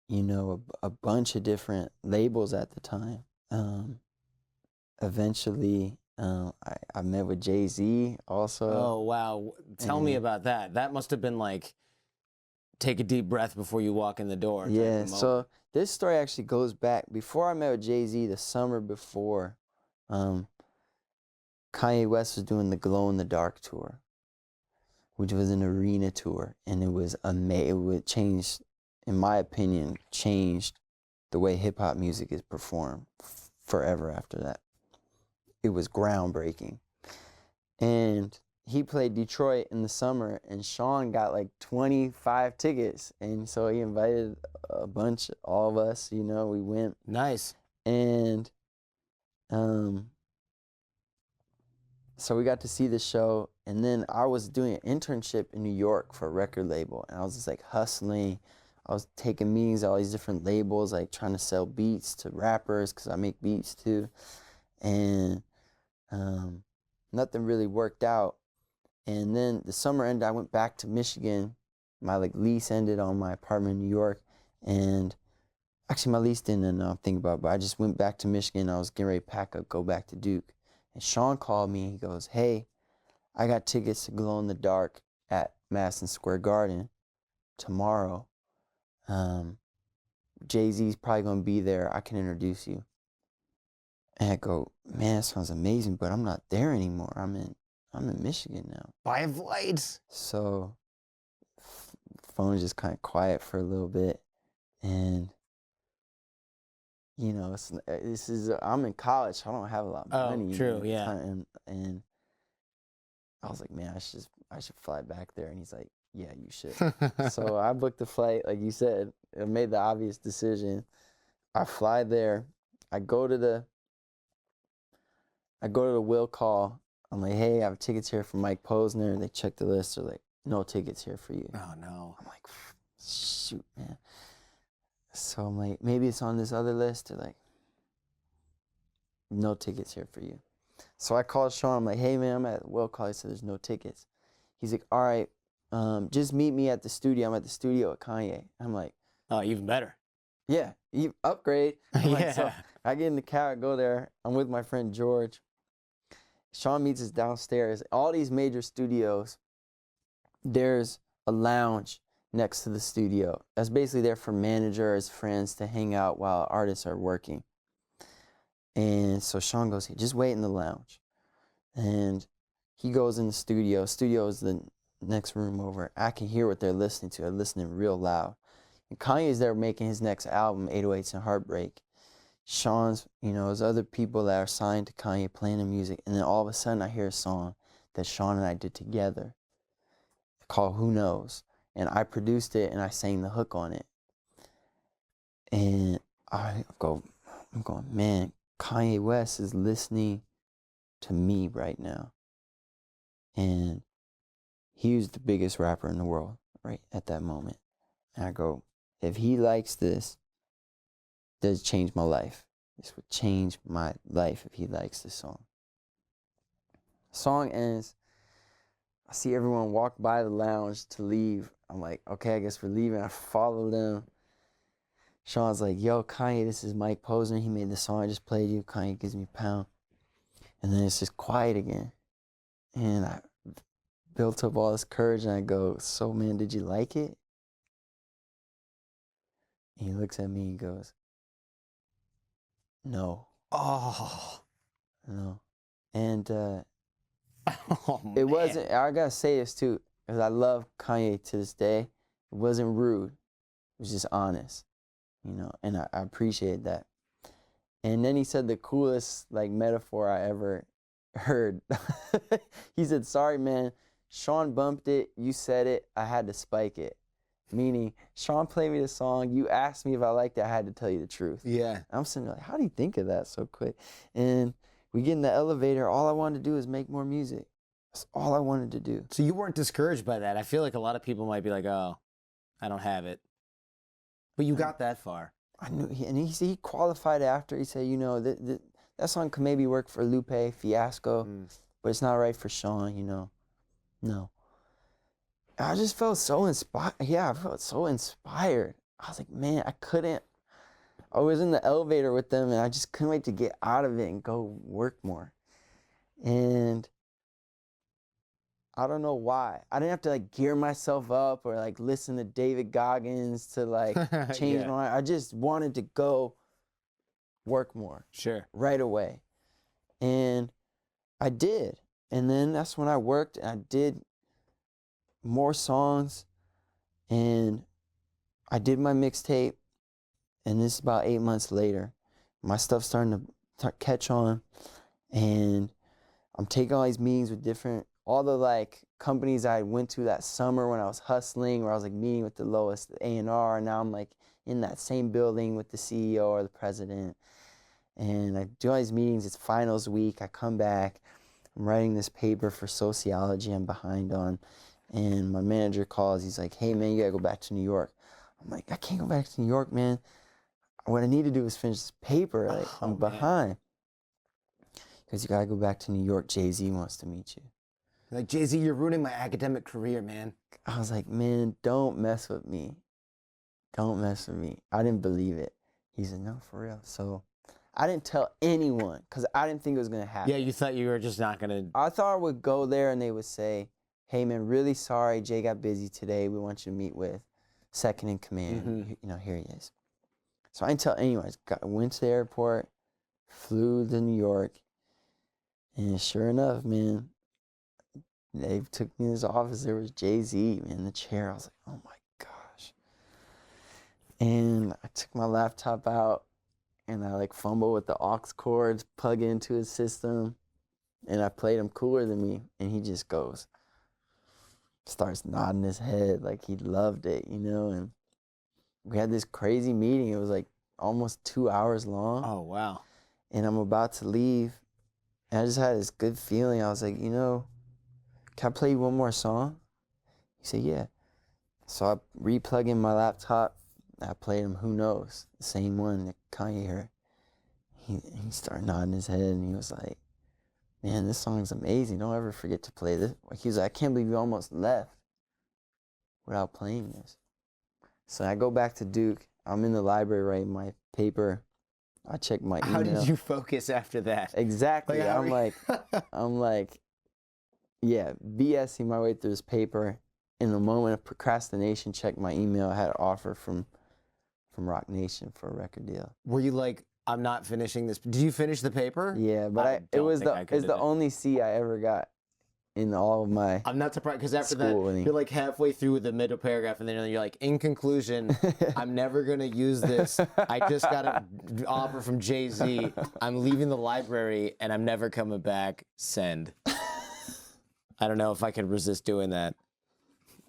you know, a bunch of different labels at the time. Eventually, I met with JayZ also. Oh, wow. Tell me about that. That must have been like, take a deep breath before you walk in the door. Yeah, so this story actually goes back. Before I met with JayZ, the summer before, Kanye West was doing the Glow in the Dark tour, which was an arena tour, and it was amazing. It would change, in my opinion, changed the way hip-hop music is performed forever after that. It was groundbreaking. And he played Detroit in the summer, and Sean got like 25 tickets. And so he invited a bunch, all of us, you know, we went. Nice. And so we got to see the show. And then I was doing an internship in New York for a record label, and I was just like hustling. I was taking meetings at all these different labels, like trying to sell beats to rappers, because I make beats too. And nothing really worked out. And then the summer ended, I went back to Michigan. My lease ended on my apartment in New York. And actually my lease didn't end, I'm thinking about it, but I just went back to Michigan. I was getting ready to pack up, go back to Duke. And Sean called me, he goes, "Hey, I got tickets to Glow in the Dark at Madison Square Garden tomorrow. JayZ's probably gonna be there. I can introduce you. And I go, man, that sounds amazing, but I'm not there anymore. I'm in Michigan now. Buy a flight. So phone is just kind of quiet for a little bit, and you know, I'm in college, so I don't have a lot of money. Oh, true, yeah. And I was like, man, I should fly back there. And he's like, yeah, you should. So I booked the flight, like you said. I made the obvious decision. I fly there. I go to the will call. I'm like, hey, I have tickets here for Mike Posner. They check the list. They're like, no tickets here for you. Oh, no. I'm like, shoot, man. So I'm like, maybe it's on this other list. They're like, no tickets here for you. So I called Sean. I'm like, hey, man, I'm at the will call. He said there's no tickets. He's like, all right, just meet me at the studio. I'm at the studio at Kanye. I'm like, oh, even better. yeah, upgrade. I'm like, Yeah. so I get in the car, I go there. I'm with my friend George. Sean meets us downstairs. All these major studios, there's a lounge next to the studio. That's basically there for managers, friends to hang out while artists are working. And so Sean goes, hey, just wait in the lounge. And he goes in the studio. Studio is the next room over. I can hear what they're listening to. They're listening real loud. And Kanye's there making his next album, 808s and Heartbreak. Sean's, you know, there's other people that are signed to Kanye playing the music. And then all of a sudden I hear a song that Sean and I did together called Who Knows. And I produced it and I sang the hook on it. And I'm going, man, Kanye West is listening to me right now. And he was the biggest rapper in the world right at that moment. And I go, if he likes this, does change my life. This would change my life if he likes this song. Song ends. I see everyone walk by the lounge to leave. I'm like, okay, I guess we're leaving. I follow them. Sean's like, yo, Kanye, this is Mike Posner. He made the song I just played you. Kanye gives me a pound. And then it's just quiet again. And I built up all this courage and I go, so man, did you like it? And he looks at me and goes, no. Oh. No. And Oh, it man. wasn't, I gotta say this too, because I love Kanye to this day. It wasn't rude. It was just honest, you know, and I appreciate that. And then he said the coolest like metaphor I ever heard. He said, sorry, man, Sean bumped it, you said it, I had to spike it. Meaning, Sean played me the song, you asked me if I liked it, I had to tell you the truth. Yeah. I'm sitting there like, how do you think of that so quick? And we get in the elevator, all I wanted to do is make more music. That's all I wanted to do. So you weren't discouraged by that. I feel like a lot of people might be like, oh, I don't have it. But you got that far. I knew, he qualified after. He said, you know, that song could maybe work for Lupe, Fiasco, but it's not right for Sean, you know. No. I just felt so inspired. Yeah, I felt so inspired. I was like, man, I was in the elevator with them and I just couldn't wait to get out of it and go work more. And I don't know why. I didn't have to like gear myself up or like listen to David Goggins to like change my mind. I just wanted to go work more. Sure. Right away. And I did. And then that's when I worked and I did more songs and I did my mixtape. And this is about 8 months later. My stuff's starting to catch on. And I'm taking all these meetings with all the like companies I went to that summer when I was hustling, where I was like meeting with the lowest A&R. And now I'm like in that same building with the CEO or the president. And I do all these meetings. It's finals week. I come back. I'm writing this paper for sociology I'm behind on. And my manager calls. He's like, hey, man, you got to go back to New York. I'm like, I can't go back to New York, man. What I need to do is finish this paper. Like, I'm behind. Because you got to go back to New York. JayZ wants to meet you. Like, JayZ, you're ruining my academic career, man. I was like, man, don't mess with me. Don't mess with me. I didn't believe it. He said, no, for real. So I didn't tell anyone because I didn't think it was going to happen. Yeah, you thought you were just not going to. I thought I would go there and they would say, hey, man, really sorry. Jay got busy today. We want you to meet with second in command. You know, here he is. So I didn't tell anyone. Went to the airport, flew to New York, and sure enough, man, they took me to his office. There was JayZ, man, in the chair. I was like, oh my gosh. And I took my laptop out, and I like fumbled with the aux cords, plug it into his system, and I played him Cooler Than Me, and he just starts nodding his head like he loved it, you know, and we had this crazy meeting. It was like almost 2 hours long. Oh, wow. And I'm about to leave, and I just had this good feeling. I was like, you know, can I play you one more song? He said, yeah. So I re-plugged in my laptop. I played him Who Knows, the same one that Kanye heard. He started nodding his head, and he was like, man, this song's amazing. Don't ever forget to play this. He was like, I can't believe you almost left without playing this. So I go back to Duke. I'm in the library writing my paper. I check my email. How did you focus after that? Exactly. Like, I'm like, yeah, BSing my way through this paper. In the moment of procrastination, checked my email. I had an offer from Rock Nation for a record deal. Were you like, I'm not finishing this? Did you finish the paper? Yeah, but it was the only C I ever got in all of my I'm not surprised, because after schooling. that, you're like halfway through the middle paragraph, and then you're like, in conclusion, I'm never going to use this. I just got an offer from JayZ. I'm leaving the library, and I'm never coming back. Send. I don't know if I could resist doing that.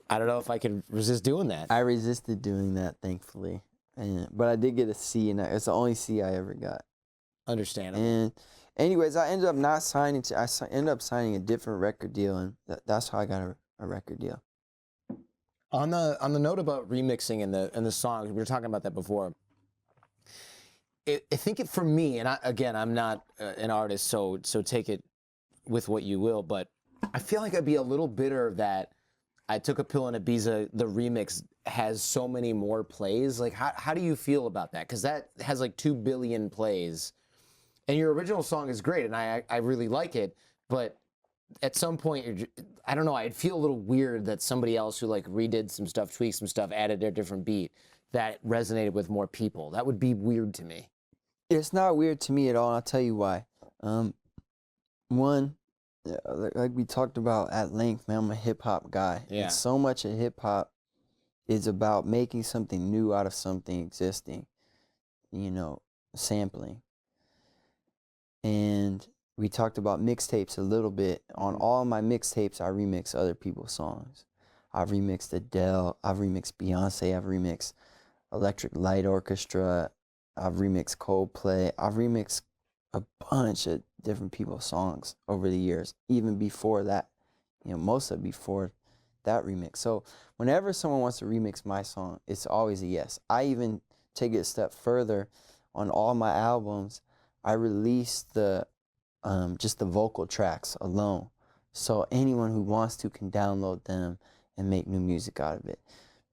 I resisted doing that, thankfully. But I did get a C, and it's the only C I ever got. Understandable. And anyways, I ended up not signing. I ended up signing a different record deal, and that's how I got a record deal. On the note about remixing and the songs, we were talking about that before. I think for me, and I'm not an artist, so take it with what you will, but I feel like I'd be a little bitter that I Took a Pill in Ibiza, the remix, has so many more plays. Like, how do you feel about that? Because that has like 2 billion plays. And your original song is great, and I really like it. But at some point, I don't know, I'd feel a little weird that somebody else who like redid some stuff, tweaked some stuff, added a different beat, that resonated with more people. That would be weird to me. It's not weird to me at all. I'll tell you why. One, like we talked about at length, man, I'm a hip hop guy. Yeah. And so much of hip hop is about making something new out of something existing, you know, sampling. And we talked about mixtapes a little bit. On all my mixtapes, I remix other people's songs. I've remixed Adele, I've remixed Beyonce, I've remixed Electric Light Orchestra, I've remixed Coldplay, I've remixed a bunch of different people's songs over the years, even before that, you know, most of it before that remix. So whenever someone wants to remix my song, it's always a yes. I even take it a step further. On all my albums, I release the just the vocal tracks alone, so anyone who wants to can download them and make new music out of it.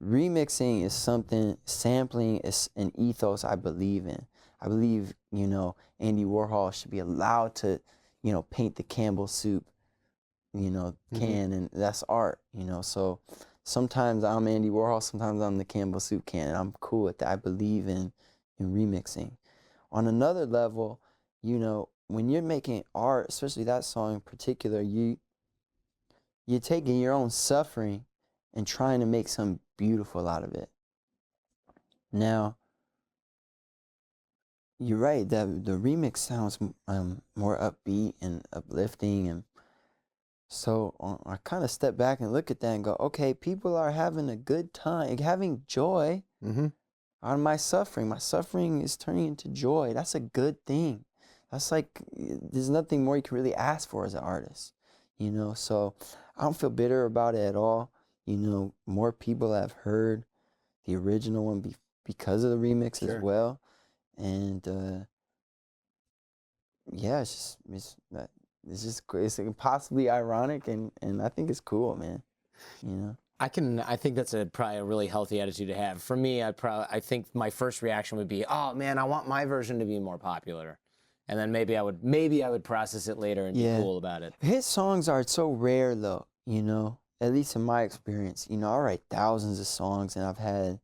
Remixing is something, sampling is an ethos I believe in. I believe, you know, Andy Warhol should be allowed to, you know, paint the Campbell soup, you know, can, and that's art, you know. So sometimes I'm Andy Warhol, sometimes I'm the Campbell soup can, and I'm cool with that. I believe in remixing. On another level, you know, when you're making art, especially that song in particular, you're taking your own suffering and trying to make something beautiful out of it. Now, you're right, the remix sounds more upbeat and uplifting, and so I kind of step back and look at that and go, okay, people are having a good time, having joy out of my suffering. My suffering is turning into joy. That's a good thing. That's like, there's nothing more you can really ask for as an artist, you know? So I don't feel bitter about it at all. You know, more people have heard the original one because of the remix as well. And yeah, it's impossibly ironic, and I think it's cool, man. You know, I think that's probably a really healthy attitude to have. For me, I think my first reaction would be, oh man, I want my version to be more popular, and then maybe I would process it later and be cool about it. His songs are so rare, though. You know, at least in my experience. You know, I write thousands of songs, and I've had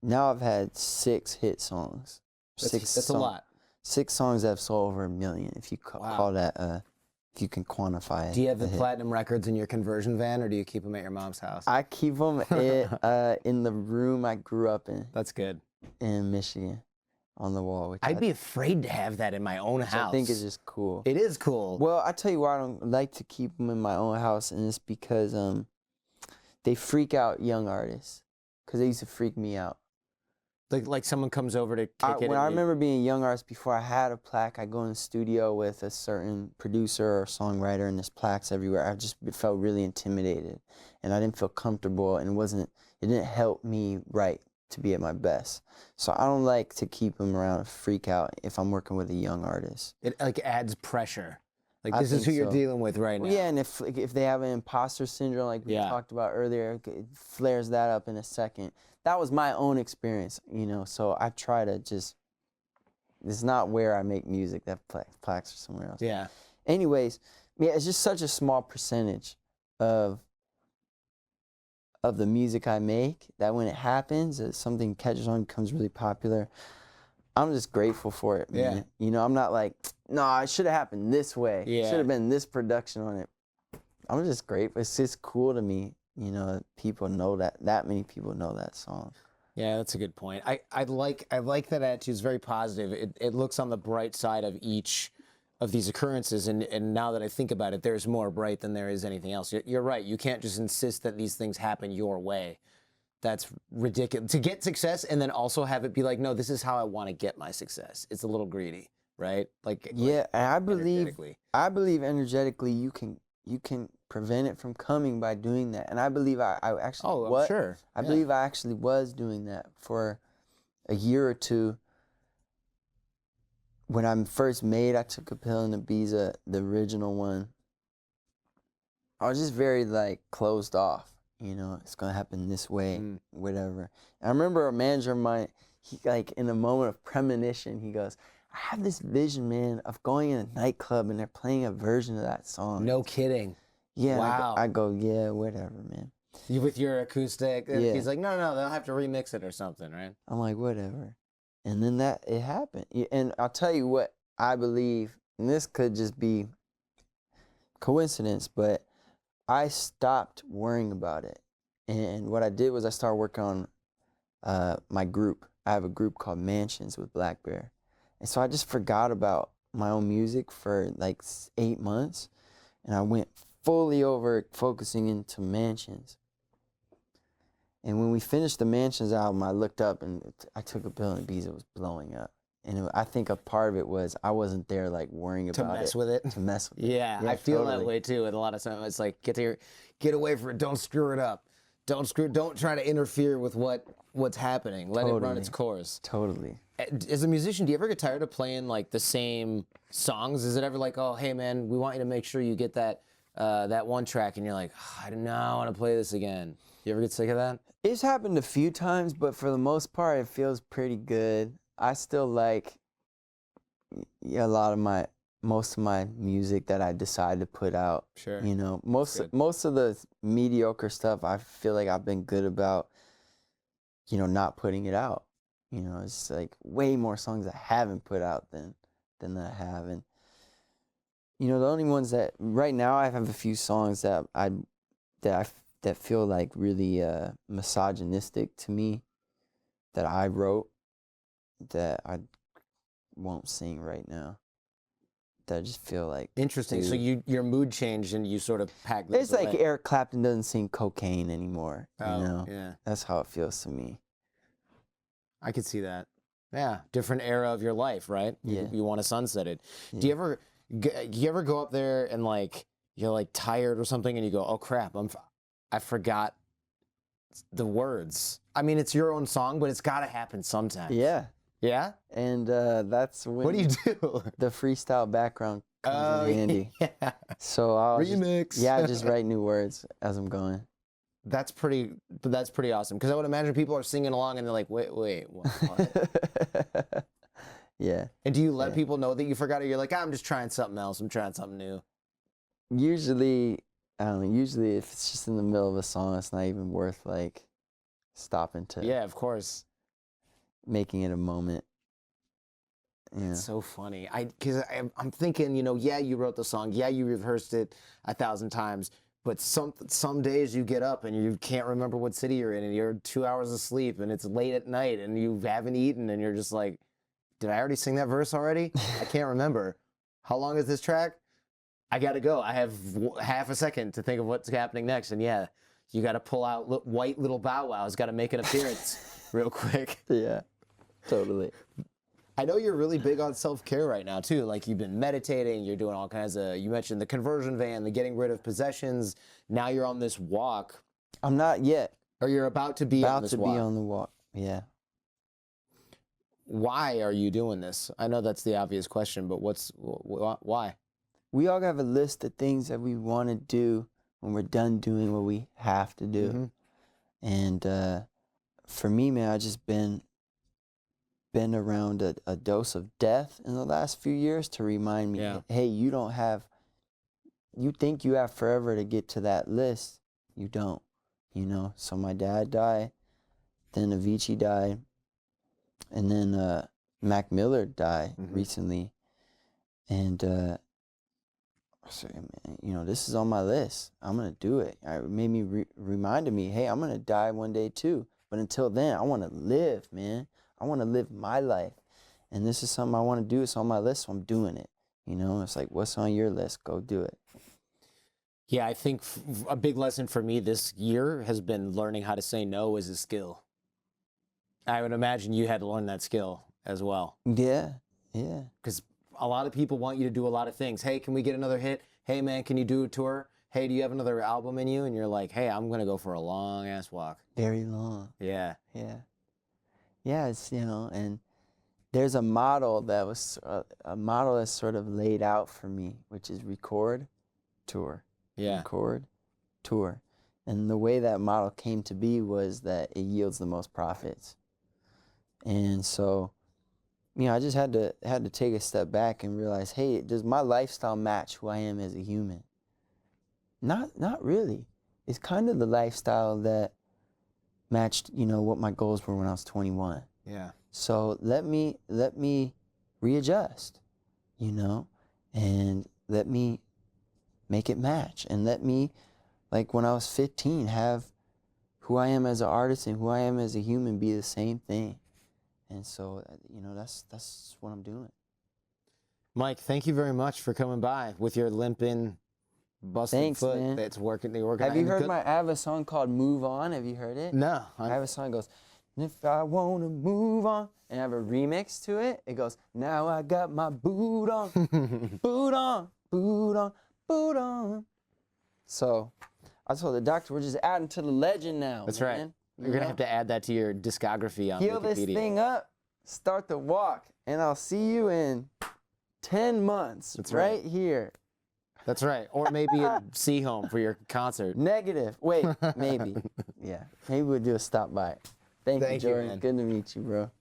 now I've had 6 hit songs. That's a lot. 6 songs that have sold over 1 million, if you call that, if you can quantify it. Do you have the platinum records in your conversion van, or do you keep them at your mom's house? I keep them in the room I grew up in. That's good. In Michigan, on the wall. Which I'd be afraid to have that in my own house. I think it's just cool. It is cool. Well, I tell you why I don't like to keep them in my own house, and it's because they freak out young artists, because they used to freak me out. Like someone comes over to kick it. When I remember being a young artist, before I had a plaque, I go in the studio with a certain producer or songwriter, and there's plaques everywhere. I just felt really intimidated, and I didn't feel comfortable, and it didn't help me write to be at my best. So I don't like to keep them around and freak out if I'm working with a young artist. It like adds pressure. Like this is who you're dealing with right now. Yeah, and if they have an imposter syndrome like we talked about earlier, it flares that up in a second. That was my own experience, so I try to just, it's not where I make music, that plaques are somewhere else. Yeah. Anyways, yeah, it's just such a small percentage of the music I make that when it happens, something catches on, becomes really popular, I'm just grateful for it, man. Yeah. I'm not like, no, it should have happened this way. Yeah. Should have been this production on it. I'm just grateful. It's just cool to me, people know that many people know that song. Yeah, that's a good point. I like that attitude. It's very positive. It looks on the bright side of each of these occurrences, and now that I think about it, there's more bright than there is anything else. You're right. You can't just insist that these things happen your way. That's ridiculous. To get success and then also have it be like, no, this is how I want to get my success. It's a little greedy, right? And I believe energetically you can prevent it from coming by doing that. And I believe I actually I believe I actually was doing that for a year or two. When I first I took a pill in Ibiza, the original one. I was just very closed off. It's gonna happen this way, whatever. And I remember a manager of mine, he in a moment of premonition, he goes, I have this vision, man, of going in a nightclub and they're playing a version of that song. No kidding. Yeah. Wow. I go, yeah, whatever, man. You with your acoustic? Yeah. He's like, no, they'll have to remix it or something, right? I'm like, whatever. And then it happened. And I'll tell you what I believe, and this could just be coincidence, but I stopped worrying about it. And what I did was I started working on my group. I have a group called Mansions with Black Bear. And so I just forgot about my own music for 8 months. And I went fully over focusing into Mansions. And when we finished the Mansions album, I looked up and I took a pill and Ibiza was blowing up. And I think a part of it was I wasn't there worrying about it. To mess with it? To mess with it. Yeah, I feel that way too. And a lot of times it's like, get away from it. Don't screw it up. Don't try to interfere with what's happening. Let it run its course. Totally. As a musician, do you ever get tired of playing the same songs? Is it ever oh, hey man, we want you to make sure you get that one track, and you're like, oh, I want to play this again. You ever get sick of that? It's happened a few times, but for the most part, it feels pretty good. I still like most of my music that I decide to put out. Sure. Most of the mediocre stuff I feel like I've been good about, not putting it out. It's way more songs I haven't put out than I have. And the only ones that right now I have a few songs that feel really misogynistic to me that I wrote that I won't sing right now. That I just feel interesting. Dude. So your mood changed and you sort of packed this It's away. Like Eric Clapton doesn't sing cocaine anymore. Yeah. That's how it feels to me. I could see that. Yeah, different era of your life, right? Yeah. You want to sunset it. Yeah. Do you ever go up there and you're tired or something and you go, oh crap, I forgot the words. I mean, it's your own song, but it's got to happen sometime. Yeah. Yeah? And that's when... What do you do? The freestyle background comes in handy. Yeah. So I'll remix. I just write new words as I'm going. That's pretty awesome. Because I would imagine people are singing along and they're like, wait, what? Yeah. And do you let people know that you forgot it? You're like, I'm just trying something else. I'm trying something new. Usually, if it's just in the middle of a song, it's not even worth stopping to. Yeah, of course. making it a moment. Yeah. It's so funny. Because I'm thinking, you know, yeah, you wrote the song. Yeah, you rehearsed it 1,000 times. But some days you get up and you can't remember what city you're in, and you're 2 hours asleep, and it's late at night, and you haven't eaten, and you're just like, did I already sing that verse already? I can't remember. How long is this track? I got to go. I have half a second to think of what's happening next. And yeah, you got to pull out white little Bow Wow's got to make an appearance real quick. Yeah, totally. I know you're really big on self-care right now, too. Like, you've been meditating, you're doing all kinds of, you mentioned the conversion van, the getting rid of possessions. Now you're on this walk. I'm not yet. Or you're about to be on this walk. About to be on the walk, yeah. Why are you doing this? I know that's the obvious question, but why? We all have a list of things that we want to do when we're done doing what we have to do. And for me, man, I just been around a dose of death in the last few years to remind me, hey, you think you have forever to get to that list. You don't, you know? So my dad died, then Avicii died, and then Mac Miller died recently. And I said, man, you know, this is on my list. I'm going to do it. It made me reminded me, hey, I'm going to die one day too. But until then, I want to live, man. I want to live my life. And this is something I want to do. It's on my list, so I'm doing it. You know, it's like, what's on your list? Go do it. Yeah, I think a big lesson for me this year has been learning how to say no as a skill. I would imagine you had to learn that skill as well. Yeah, yeah. Because a lot of people want you to do a lot of things. Hey, can we get another hit? Hey, man, can you do a tour? Hey, do you have another album in you? And you're like, hey, I'm going to go for a long-ass walk. Very long. Yeah. Yeah. Yeah, it's, you know, and there's a model that was, a model that's sort of laid out for me, which is record, tour. Yeah. Record, tour. And the way that model came to be was that it yields the most profits. And so, you know, I just had to take a step back and realize, hey, does my lifestyle match who I am as a human? Not really. It's kind of the lifestyle that matched, you know, what my goals were when I was 21. Yeah. So let me readjust, you know, and let me make it match, and let me, like when I was 15, have who I am as an artist and who I am as a human be the same thing. And so, you know, that's what I'm doing. Mike, thank you very much for coming by with your limping, busted foot. Man. That's working. Have you heard I have a song called Move On? Have you heard it? No. I have a song that goes, if I want to move on, and I have a remix to it. It goes, now I got my boot on, boot on, boot on, boot on. So I told the doctor, we're just adding to the legend now. That's man. right. You're going to have to add that to your discography on Heal Wikipedia. this thing up, start the walk, and I'll see you in 10 months. That's right here. That's right. Or maybe at Sea Home for your concert. Negative. Wait, maybe. Yeah. Maybe we'll do a stop by. Thank you, Jordan. man. Good to meet you, bro.